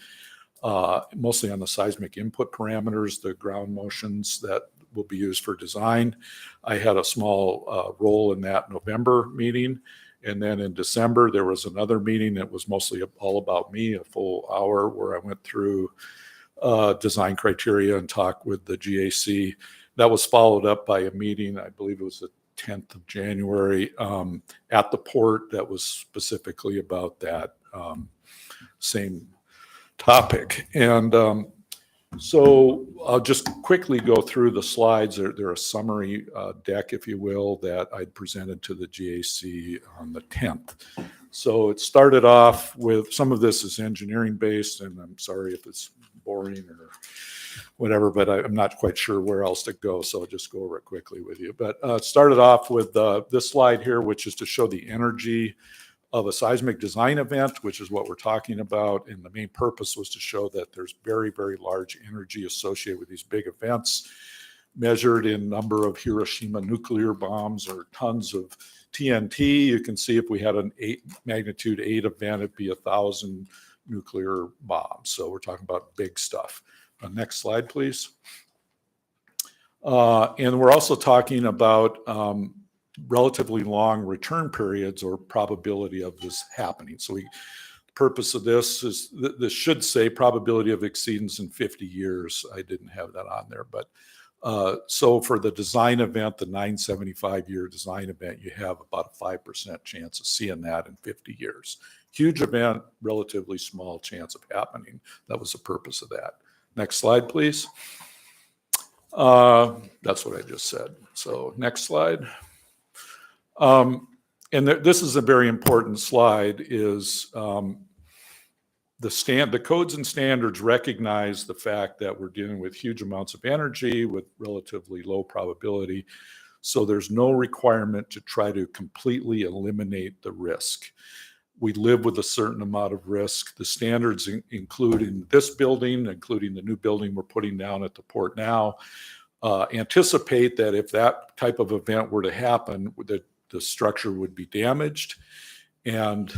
[SPEAKER 11] mostly on the seismic input parameters, the ground motions that will be used for design. I had a small role in that November meeting. And then in December, there was another meeting that was mostly all about me, a full hour where I went through design criteria and talked with the GAC. That was followed up by a meeting, I believe it was the 10th of January at the port that was specifically about that same topic. And so I'll just quickly go through the slides. They're a summary deck, if you will, that I presented to the GAC on the 10th. So it started off with, some of this is engineering based, and I'm sorry if it's boring or whatever, but I'm not quite sure where else to go, so I'll just go over it quickly with you. But it started off with this slide here, which is to show the energy of a seismic design event, which is what we're talking about. And the main purpose was to show that there's very, very large energy associated with these big events, measured in number of Hiroshima nuclear bombs or tons of TNT. You can see if we had an magnitude 8 event, it'd be 1,000 nuclear bombs. So we're talking about big stuff. Next slide, please. And we're also talking about relatively long return periods or probability of this happening. So the purpose of this is, this should say probability of exceedance in 50 years. I didn't have that on there, but so for the design event, the 975-year design event, you have about a 5% chance of seeing that in 50 years. Huge event, relatively small chance of happening. That was the purpose of that. Next slide, please. That's what I just said. So next slide. And this is a very important slide, is the codes and standards recognize the fact that we're dealing with huge amounts of energy with relatively low probability. So there's no requirement to try to completely eliminate the risk. We live with a certain amount of risk. The standards include in this building, including the new building we're putting down at the port now, anticipate that if that type of event were to happen, that the structure would be damaged. And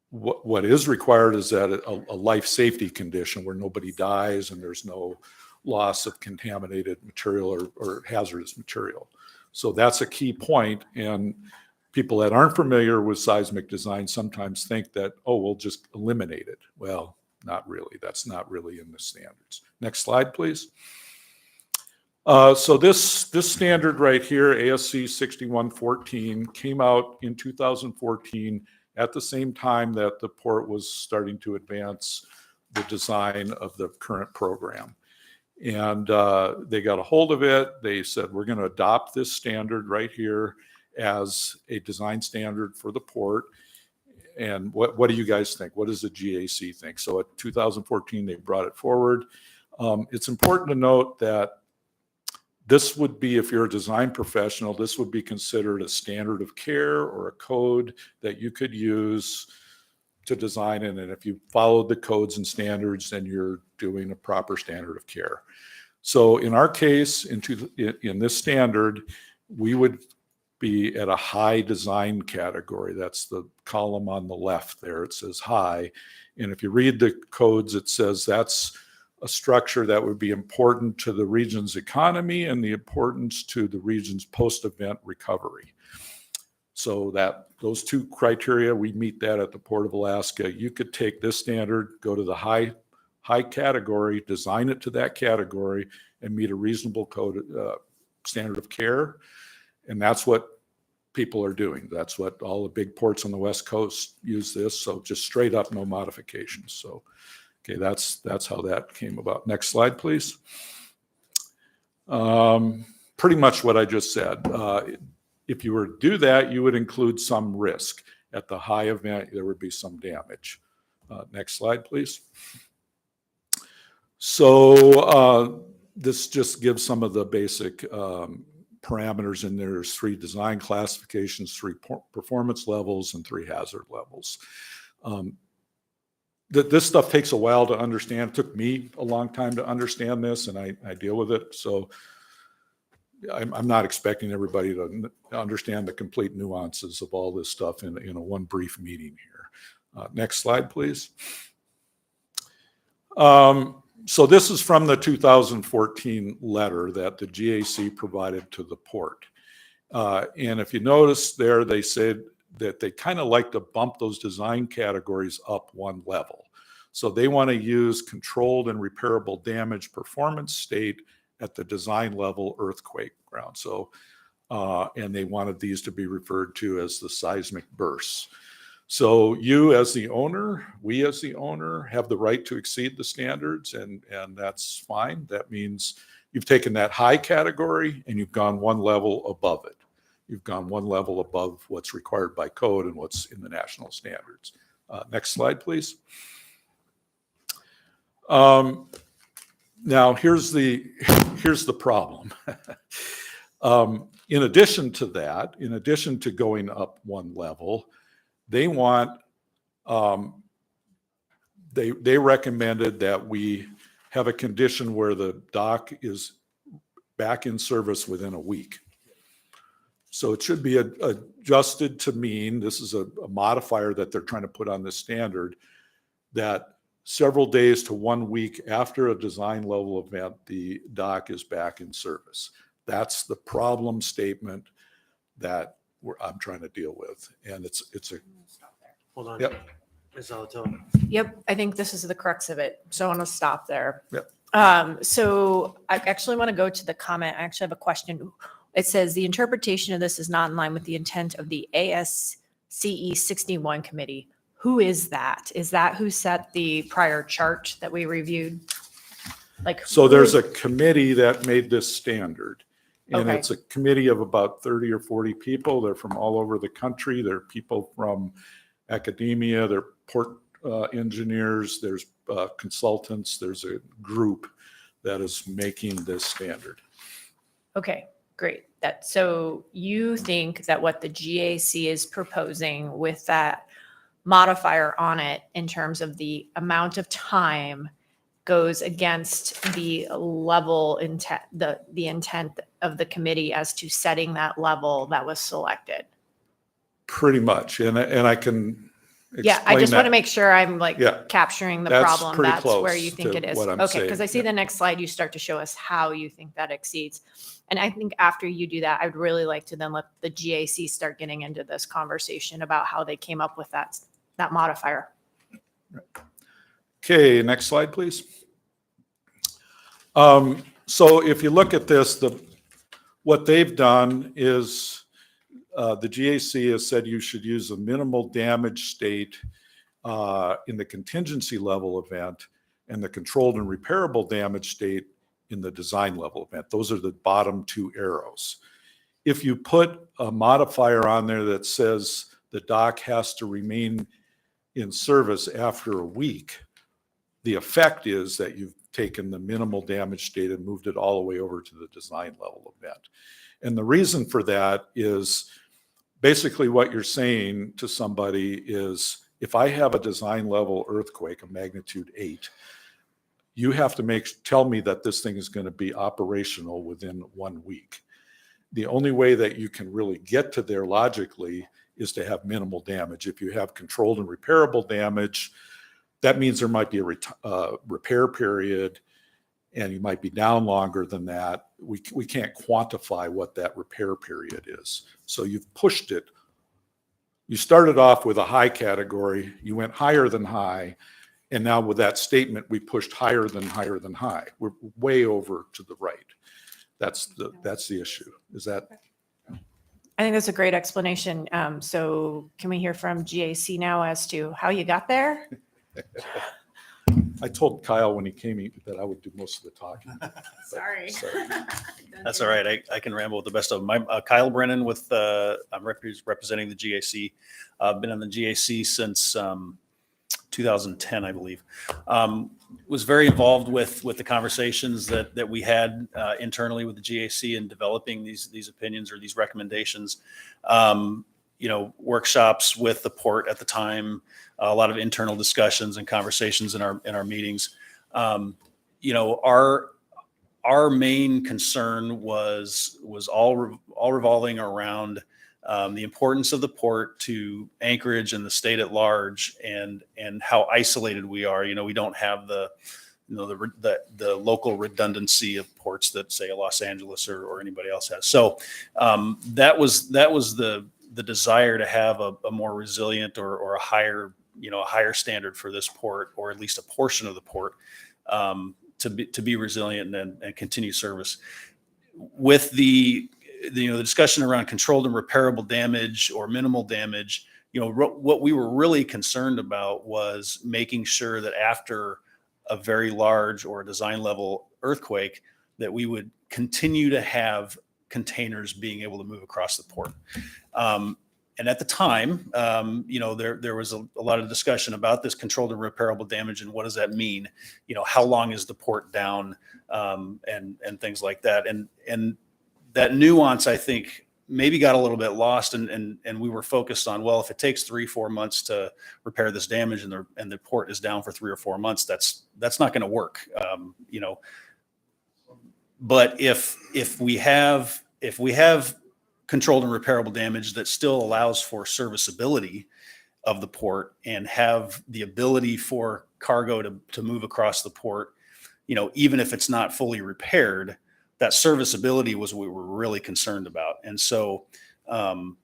[SPEAKER 11] what is required is that a life safety condition where nobody dies and there's no loss of contaminated material or hazardous material. So that's a key point. And people that aren't familiar with seismic design sometimes think that, oh, we'll just eliminate it. Well, not really. That's not really in the standards. Next slide, please. So this standard right here, ASC 6114, came out in 2014 at the same time that the port was starting to advance the design of the current program. And they got a hold of it. They said, we're going to adopt this standard right here as a design standard for the port. And what do you guys think? What does the GAC think? So at 2014, they brought it forward. It's important to note that This would be, if you're a design professional, this would be considered a standard of care or a code that you could use to design it. And if you followed the codes and standards, then you're doing a proper standard of care. So in our case, in this standard, we would be at a high design category. That's the column on the left there. It says high. And if you read the codes, it says that's a structure that would be important to the region's economy and the importance to the region's post-event recovery. So that those two criteria, we meet that at the Port of Alaska. You could take this standard, go to the high category, design it to that category, and meet a reasonable code standard of care. And that's what people are doing. That's what all the big ports on the West Coast use this. So just straight up, no modifications. So, okay, that's how that came about. Next slide, please. Pretty much what I just said. If you were to do that, you would include some risk. At the high event, there would be some damage. Next slide, please. So this just gives some of the basic parameters in there. There's 3 design classifications, 3 performance levels, and 3 hazard levels. This stuff takes a while to understand. It took me a long time to understand this, and I deal with it. So I'm not expecting everybody to understand the complete nuances of all this stuff in a one brief meeting here. Next slide, please. So this is from the 2014 letter that the GAC provided to the port. And if you notice there, they said that they kind of like to bump those design categories up one level. So they want to use controlled and repairable damage performance state at the design level earthquake ground. So, and they wanted these to be referred to as the seismic bursts. So you as the owner, we as the owner have the right to exceed the standards, and that's fine. That means you've taken that high category and you've gone one level above it. You've gone one level above what's required by code and what's in the national standards. Next slide, please. Now here's the problem. In addition to that, in addition to going up one level, they want, they recommended that we have a condition where the dock is back in service within a week. So it should be adjusted to mean, this is a modifier that they're trying to put on this standard, that several days to 1 week after a design level event, the dock is back in service. That's the problem statement that I'm trying to deal with. And it's a,
[SPEAKER 2] Hold on.
[SPEAKER 11] Yep.
[SPEAKER 2] Ms. Alatel.
[SPEAKER 1] Yep, I think this is the crux of it. So I want to stop there.
[SPEAKER 11] Yep.
[SPEAKER 1] So I actually want to go to the comment. I actually have a question. It says the interpretation of this is not in line with the intent of the ASCE 61 committee. Who is that? Is that who set the prior chart that we reviewed? Like,
[SPEAKER 11] so
[SPEAKER 1] who
[SPEAKER 11] there's
[SPEAKER 1] is-
[SPEAKER 11] a committee that made this standard. And
[SPEAKER 1] Okay.
[SPEAKER 11] it's a committee of about 30 or 40 people. They're from all over the country. They're people from academia, they're port engineers, there's consultants, there's a group that is making this standard.
[SPEAKER 1] Okay, great. So you think that what the GAC is proposing with that modifier on it in terms of the amount of time goes against the level intent, the intent of the committee as to setting that level that was selected?
[SPEAKER 11] Pretty much, and I can
[SPEAKER 1] Yeah, I just want to
[SPEAKER 11] that.
[SPEAKER 1] make sure I'm like
[SPEAKER 11] Yeah.
[SPEAKER 1] capturing the
[SPEAKER 11] That's
[SPEAKER 1] problem.
[SPEAKER 11] pretty
[SPEAKER 1] That's where
[SPEAKER 11] close
[SPEAKER 1] you think
[SPEAKER 11] to
[SPEAKER 1] it is.
[SPEAKER 11] what I'm
[SPEAKER 1] Okay, because I
[SPEAKER 11] saying,
[SPEAKER 1] see
[SPEAKER 11] yeah.
[SPEAKER 1] the next slide, you start to show us how you think that exceeds. And I think after you do that, I'd really like to then let the GAC start getting into this conversation about how they came up with that modifier.
[SPEAKER 11] Okay, next slide, please. So if you look at this, what they've done is the GAC has said you should use a minimal damage state in the contingency level event and the controlled and repairable damage state in the design level event. Those are the bottom 2 arrows. If you put a modifier on there that says the dock has to remain in service after a week, the effect is that you've taken the minimal damage data and moved it all the way over to the design level event. And the reason for that is basically what you're saying to somebody is, if I have a design level earthquake of magnitude 8, you have to tell me that this thing is going to be operational within 1 week. The only way that you can really get to there logically is to have minimal damage. If you have controlled and repairable damage, that means there might be a repair period, and you might be down longer than that. We can't quantify what that repair period is. So you've pushed it. You started off with a high category, you went higher than high, and now with that statement, we pushed higher than high. We're way over to the right. That's the issue. Is that?
[SPEAKER 1] I think that's a great explanation. So can we hear from GAC now as to how you got there?
[SPEAKER 11] I told Kyle when he came that I would do most of the talking.
[SPEAKER 1] Sorry.
[SPEAKER 12] That's all right. I can ramble with the best of them. I'm Kyle Brennan with, I'm representing the GAC. I've been on the GAC since 2010, I believe. Was very involved with the conversations that we had internally with the GAC in developing these opinions or these recommendations. Workshops with the port at the time, a lot of internal discussions and conversations in our meetings. Our main concern was all revolving around the importance of the port to Anchorage and the state at large, and how isolated we are. We don't have the local redundancy of ports that, say, Los Angeles or anybody else has. So that was the desire to have a more resilient or a higher standard for this port, or at least a portion of the port, to be resilient and continue service. With the discussion around controlled and repairable damage or minimal damage, what we were really concerned about was making sure that after a very large or design level earthquake, that we would continue to have containers being able to move across the port. And at the time, there was a lot of discussion about this controlled and repairable damage and what does that mean? How long is the port down, and things like that. And that nuance, I think, maybe got a little bit lost, and we were focused on, well, if it takes 3-4 months to repair this damage and the port is down for 3 or 4 months, that's not going to work. But if we have controlled and repairable damage that still allows for serviceability of the port and have the ability for cargo to move across the port, even if it's not fully repaired, that serviceability was what we were really concerned about. And so, the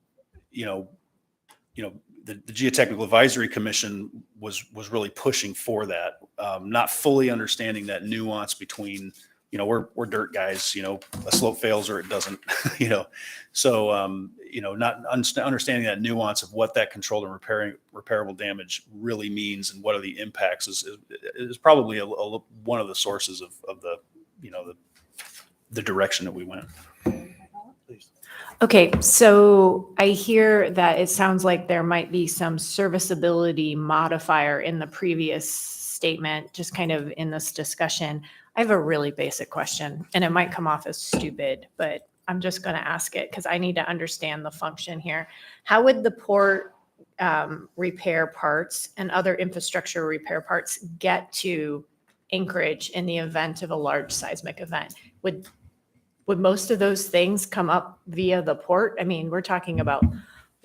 [SPEAKER 12] Geotechnical Advisory Commission was really pushing for that, not fully understanding that nuance between, we're dirt guys, a slope fails or it doesn't, so, not understanding that nuance of what that controlled and repairable damage really means and what are the impacts is probably one of the sources of the direction that we went.
[SPEAKER 1] Okay, so I hear that it sounds like there might be some serviceability modifier in the previous statement, just kind of in this discussion. I have a really basic question, and it might come off as stupid, but I'm just going to ask it because I need to understand the function here. How would the port repair parts and other infrastructure repair parts get to Anchorage in the event of a large seismic event? Would most of those things come up via the port? I mean, we're talking about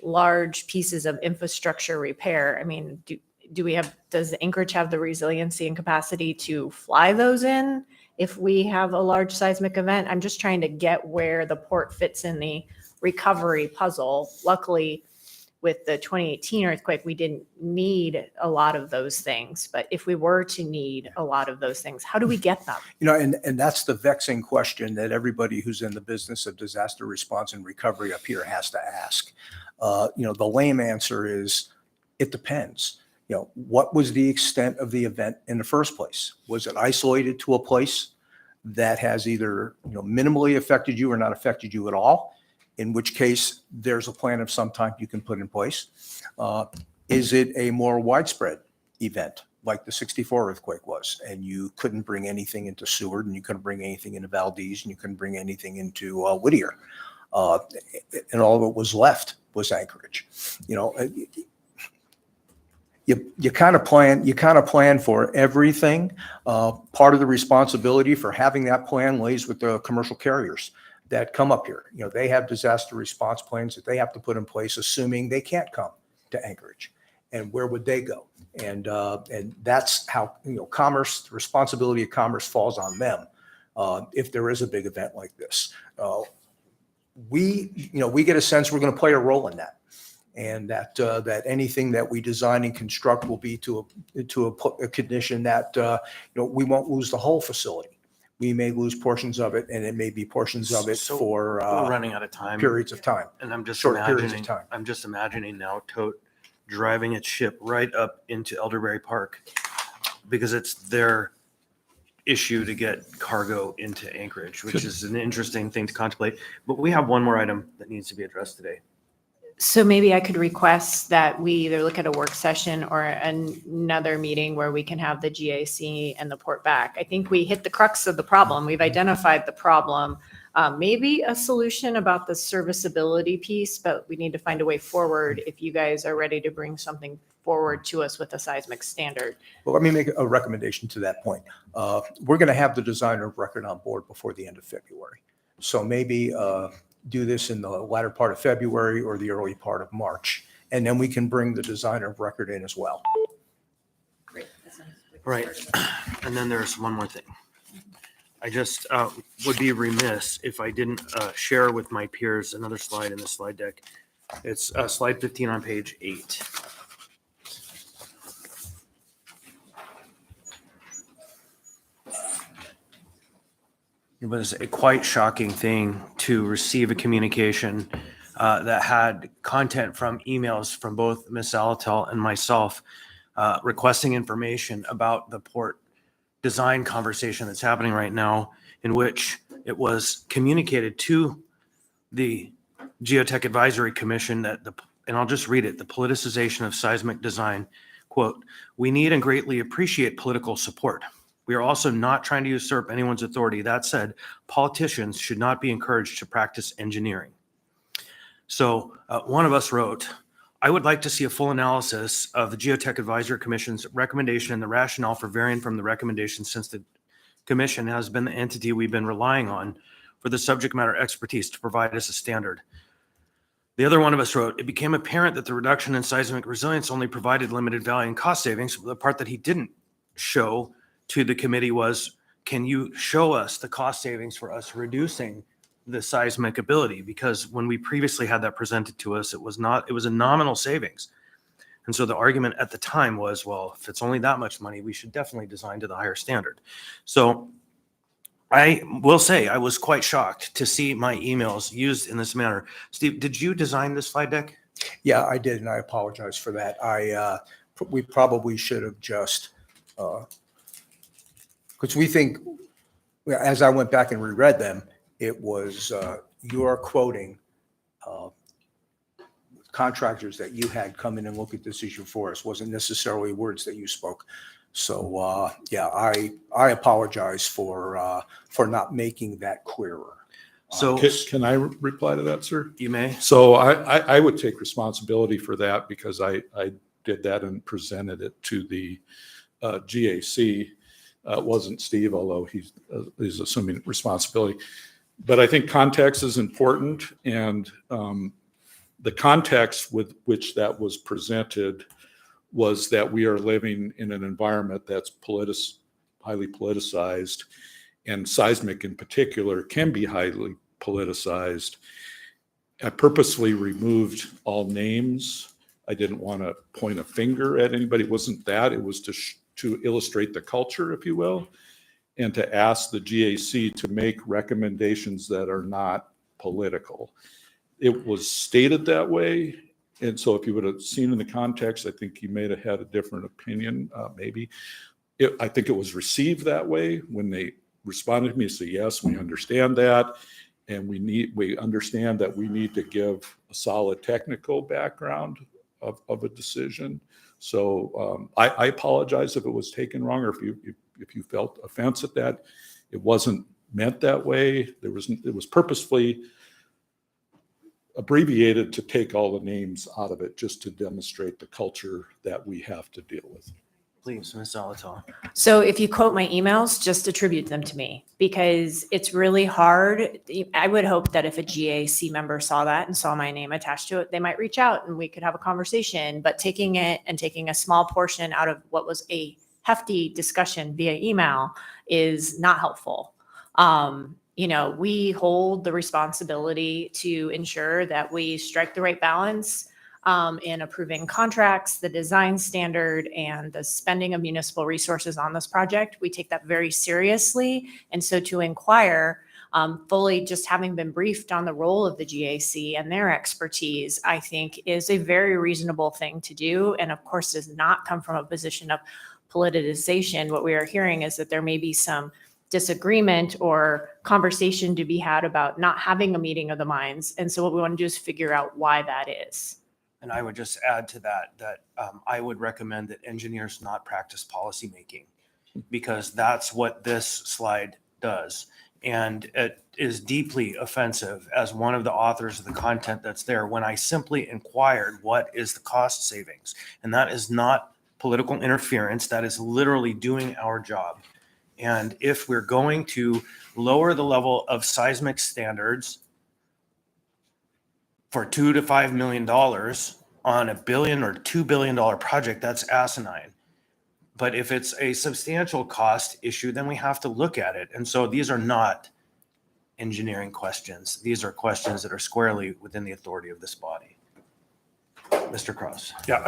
[SPEAKER 1] large pieces of infrastructure repair. I mean, does Anchorage have the resiliency and capacity to fly those in if we have a large seismic event? I'm just trying to get where the port fits in the recovery puzzle. Luckily, with the 2018 earthquake, we didn't need a lot of those things. But if we were to need a lot of those things, how do we get them?
[SPEAKER 10] And that's the vexing question that everybody who's in the business of disaster response and recovery up here has to ask. The lame answer is, it depends. What was the extent of the event in the first place? Was it isolated to a place that has either, minimally affected you or not affected you at all? In which case, there's a plan of some type you can put in place. Is it a more widespread event? like the 64 earthquake was, and you couldn't bring anything into Seward, and you couldn't bring anything into Valdez, and you couldn't bring anything into Whittier. And all that was left was Anchorage. You know, you kind of plan for everything. Part of the responsibility for having that plan lays with the commercial carriers that come up here. You know, they have disaster response plans that they have to put in place, assuming they can't come to Anchorage. And where would they go? And that's how, you know, commerce, the responsibility of commerce falls on them if there is a big event like this. We get a sense we're going to play a role in that, and that anything that we design and construct will be to a condition that we won't lose the whole facility. We may lose portions of it, and it may be portions of it
[SPEAKER 2] So
[SPEAKER 10] for
[SPEAKER 2] we're running out of time.
[SPEAKER 10] periods of time.
[SPEAKER 2] And I'm just
[SPEAKER 10] Short periods of
[SPEAKER 2] imagining,
[SPEAKER 10] time.
[SPEAKER 2] I'm just imagining now Tote driving its ship right up into Elderberry Park because it's their issue to get cargo into Anchorage, which is an interesting thing to contemplate. But we have one more item that needs to be addressed today.
[SPEAKER 1] So maybe I could request that we either look at a work session or another meeting where we can have the GAC and the port back. I think we hit the crux of the problem. We've identified the problem. Maybe a solution about the serviceability piece, but we need to find a way forward if you guys are ready to bring something forward to us with a seismic standard.
[SPEAKER 10] Well, let me make a recommendation to that point. We're going to have the designer of record on board before the end of February. So maybe do this in the latter part of February or the early part of March. And then we can bring the designer of record in as well.
[SPEAKER 1] Great.
[SPEAKER 2] Right. And then there's one more thing. I just would be remiss if I didn't share with my peers another slide in the slide deck. It's slide 15 on page 8. It was a quite shocking thing to receive a communication that had content from emails from both Ms. Alatel and myself requesting information about the port design conversation that's happening right now, in which it was communicated to the Geotech Advisory Commission that and I'll just read it, the politicization of seismic design, quote, "We need and greatly appreciate political support. We are also not trying to usurp anyone's authority. That said, politicians should not be encouraged to practice engineering." So one of us wrote, "I would like to see a full analysis of the Geotech Advisory Commission's recommendation and the rationale for varying from the recommendation, since the commission has been the entity we've been relying on for the subject matter expertise to provide us a standard." The other one of us wrote, "It became apparent that the reduction in seismic resilience only provided limited value and cost savings. The part that he didn't show to the committee was, can you show us the cost savings for us reducing the seismic ability? Because when we previously had that presented to us, it was a nominal savings." And so the argument at the time was, well, if it's only that much money, we should definitely design to the higher standard. So I will say I was quite shocked to see my emails used in this manner. Steve, did you design this slide deck?
[SPEAKER 10] Yeah, I did, and I apologize for that. We probably should have just, because we think, as I went back and reread them, it was your quoting contractors that you had come in and look at this issue for us. Wasn't necessarily words that you spoke. So yeah, I apologize for not making that clearer.
[SPEAKER 2] So
[SPEAKER 11] Can I reply to that, sir?
[SPEAKER 2] you may.
[SPEAKER 11] So I would take responsibility for that because I did that and presented it to the GAC. It wasn't Steve, although he's assuming responsibility. But I think context is important, and the context with which that was presented was that we are living in an environment that's highly politicized, and seismic in particular can be highly politicized. I purposely removed all names. I didn't want to point a finger at anybody. It wasn't that. It was to illustrate the culture, if you will, and to ask the GAC to make recommendations that are not political. It was stated that way. And so if you would have seen in the context, I think you may have had a different opinion, maybe. I think it was received that way when they responded to me and said, yes, we understand that. And we understand that we need to give a solid technical background of a decision. So I apologize if it was taken wrong, or if you felt offense at that. It wasn't meant that way. It was purposefully abbreviated to take all the names out of it, just to demonstrate the culture that we have to deal with.
[SPEAKER 2] Please, Ms. Zalatal.
[SPEAKER 1] So if you quote my emails, just attribute them to me because it's really hard. I would hope that if a GAC member saw that and saw my name attached to it, they might reach out and we could have a conversation. But taking it and taking a small portion out of what was a hefty discussion via email is not helpful. We hold the responsibility to ensure that we strike the right balance in approving contracts, the design standard, and the spending of municipal resources on this project. We take that very seriously. And so to inquire, fully just having been briefed on the role of the GAC and their expertise, I think is a very reasonable thing to do. And of course, does not come from a position of politicization. What we are hearing is that there may be some disagreement or conversation to be had about not having a meeting of the minds. And so what we want to do is figure out why that is.
[SPEAKER 2] And I would just add to that I would recommend that engineers not practice policymaking because that's what this slide does. And it is deeply offensive as one of the authors of the content that's there when I simply inquired what is the cost savings. And that is not political interference. That is literally doing our job. And if we're going to lower the level of seismic standards for $2 to $5 million on $1 billion or $2 billion project, that's asinine. But if it's a substantial cost issue, then we have to look at it. And so these are not engineering questions. These are questions that are squarely within the authority of this body. Mr. Cross.
[SPEAKER 8] Yeah,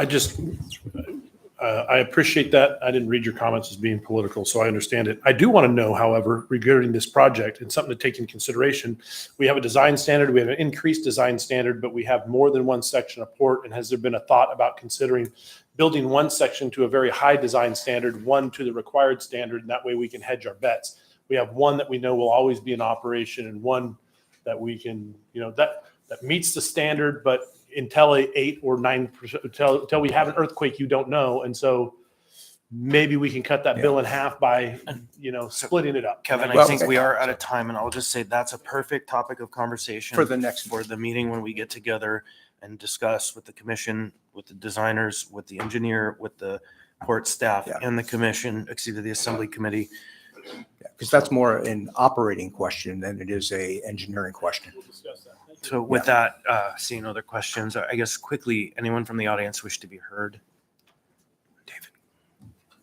[SPEAKER 8] I appreciate that. I didn't read your comments as being political, so I understand it. I do want to know, however, regarding this project, and something to take into consideration. We have a design standard, we have an increased design standard, but we have more than one section of port. And has there been a thought about considering building one section to a very high design standard, one to the required standard, and that way we can hedge our bets? We have one that we know will always be in operation and one that we can, that meets the standard, but until 8 or 9%, until we have an earthquake, you don't know. And so maybe we can cut that bill in half by, splitting it up.
[SPEAKER 2] Kevin, I think we are out of time, and I'll just say that's a perfect topic of conversation
[SPEAKER 10] For the next
[SPEAKER 2] for the meeting when we get together and discuss with the commission, with the designers, with the engineer, with the port staff and the commission, the assembly committee.
[SPEAKER 10] Because that's more an operating question than it is a engineering question.
[SPEAKER 8] We'll discuss that.
[SPEAKER 2] So with that, seeing other questions, I guess quickly, anyone from the audience wish to be heard? David.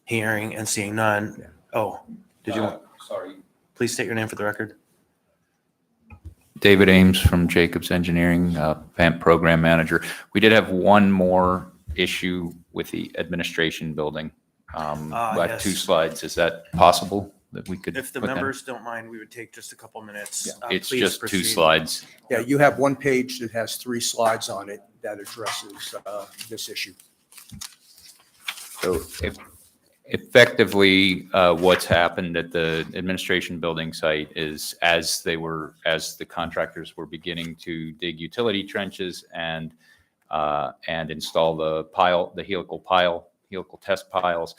[SPEAKER 2] Hearing and seeing none.
[SPEAKER 10] Yeah.
[SPEAKER 2] Oh, did you?
[SPEAKER 4] Sorry.
[SPEAKER 2] Please state your name for the record.
[SPEAKER 13] David Ames from Jacobs Engineering, PAMP Program Manager. We did have one more issue with the administration building. I have
[SPEAKER 2] Yes.
[SPEAKER 13] 2 slides. Is that possible that we could?
[SPEAKER 2] If the
[SPEAKER 13] put that?
[SPEAKER 2] members don't mind, we would take just a couple minutes.
[SPEAKER 13] It's
[SPEAKER 2] Please
[SPEAKER 13] just 2
[SPEAKER 2] proceed.
[SPEAKER 13] slides.
[SPEAKER 10] Yeah, you have one page that has 3 slides on it that addresses this issue.
[SPEAKER 13] So effectively, what's happened at the administration building site is as the contractors were beginning to dig utility trenches and install the helical test piles,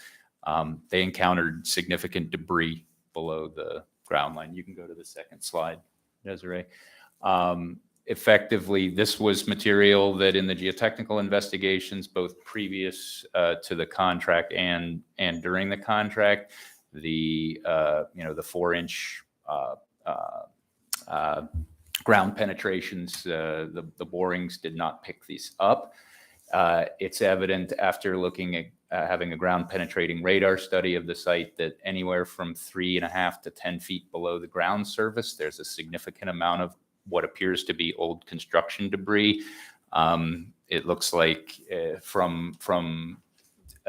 [SPEAKER 13] they encountered significant debris below the ground line. You can go to the second slide, Desiree. Effectively, this was material that in the geotechnical investigations, both previous to the contract and during the contract, the 4-inch ground penetrations, the borings did not pick these up. It's evident after looking at having a ground penetrating radar study of the site that anywhere from 3.5 to 10 feet below the ground surface, there's a significant amount of what appears to be old construction debris. It looks like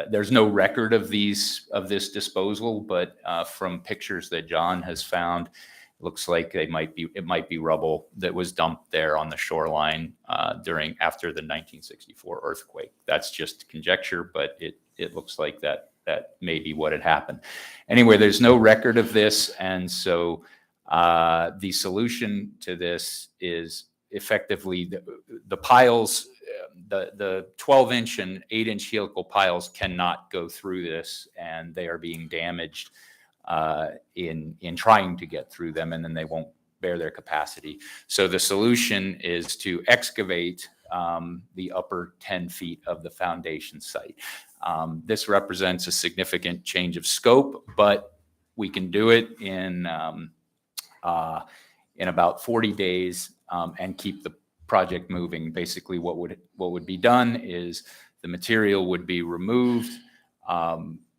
[SPEAKER 13] there's no record of this disposal, but from pictures that John has found, it looks like it might be rubble that was dumped there on the shoreline after the 1964 earthquake. That's just conjecture, but it looks like that may be what had happened. Anyway, there's no record of this, and so the solution to this is effectively the piles. the 12-inch and 8-inch helical piles cannot go through this, and they are being damaged in trying to get through them, and then they won't bear their capacity. So the solution is to excavate the upper 10 feet of the foundation site. This represents a significant change of scope, but we can do it in about 40 days and keep the project moving. Basically, what would be done is the material would be removed,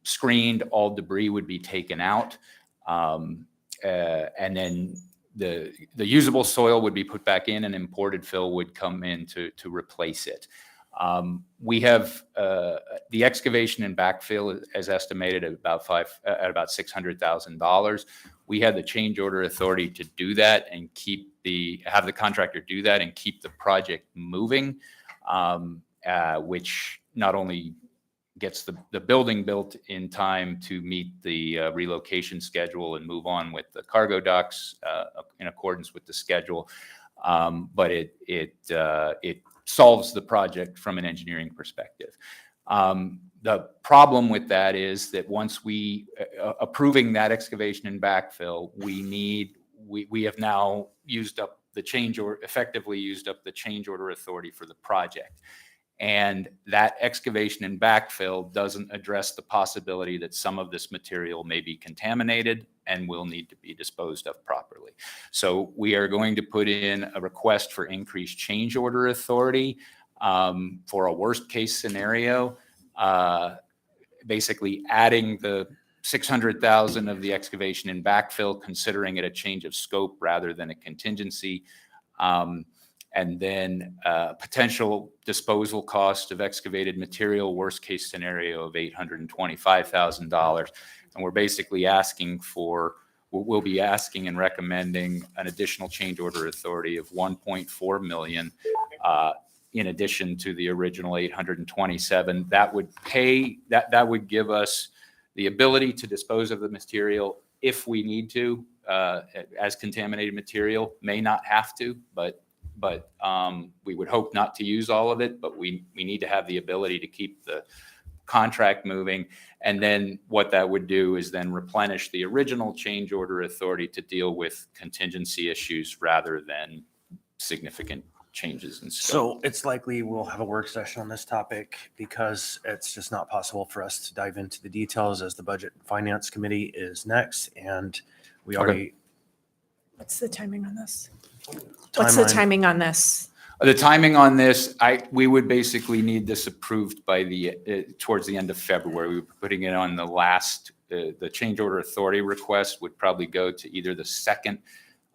[SPEAKER 13] screened, all debris would be taken out, and then the usable soil would be put back in, and imported fill would come in to replace it. We have the excavation and backfill is estimated at about $600,000. We had the change order authority to do that and have the contractor do that and keep the project moving, which not only gets the building built in time to meet the relocation schedule and move on with the cargo docks in accordance with the schedule, but it solves the project from an engineering perspective. The problem with that is that once we approving that excavation and backfill, we have now used up the change order, effectively used up the change order authority for the project. And that excavation and backfill doesn't address the possibility that some of this material may be contaminated and will need to be disposed of properly. So we are going to put in a request for increased change order authority for a worst case scenario, basically adding the $600,000 of the excavation and backfill, considering it a change of scope rather than a contingency. And then potential disposal cost of excavated material, worst case scenario of $825,000. And we're basically we'll be asking and recommending an additional change order authority of $1.4 million in addition to the original $827,000. That would give us the ability to dispose of the material if we need to, as contaminated material. May not have to, but we would hope not to use all of it, but we need to have the ability to keep the contract moving. And then what that would do is then replenish the original change order authority to deal with contingency issues rather than significant changes in scope.
[SPEAKER 2] So it's likely we'll have a work session on this topic because it's just not possible for us to dive into the details, as the Budget and Finance Committee is next. And we already.
[SPEAKER 1] What's the timing on this? What's the timing on this?
[SPEAKER 13] The timing on this, we would basically need this approved by towards the end of February. We were putting it on the last, the change order authority request would probably go to either the second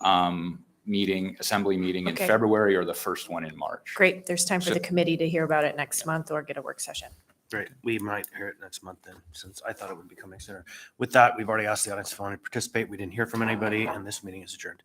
[SPEAKER 13] assembly meeting in February or the first one in March.
[SPEAKER 1] Great. There's time for the committee to hear about it next month or get a work session.
[SPEAKER 2] Great. We might hear it next month then, since I thought it would be coming sooner. With that, we've already asked the audience if they want to participate. We didn't hear from anybody, and this meeting is adjourned.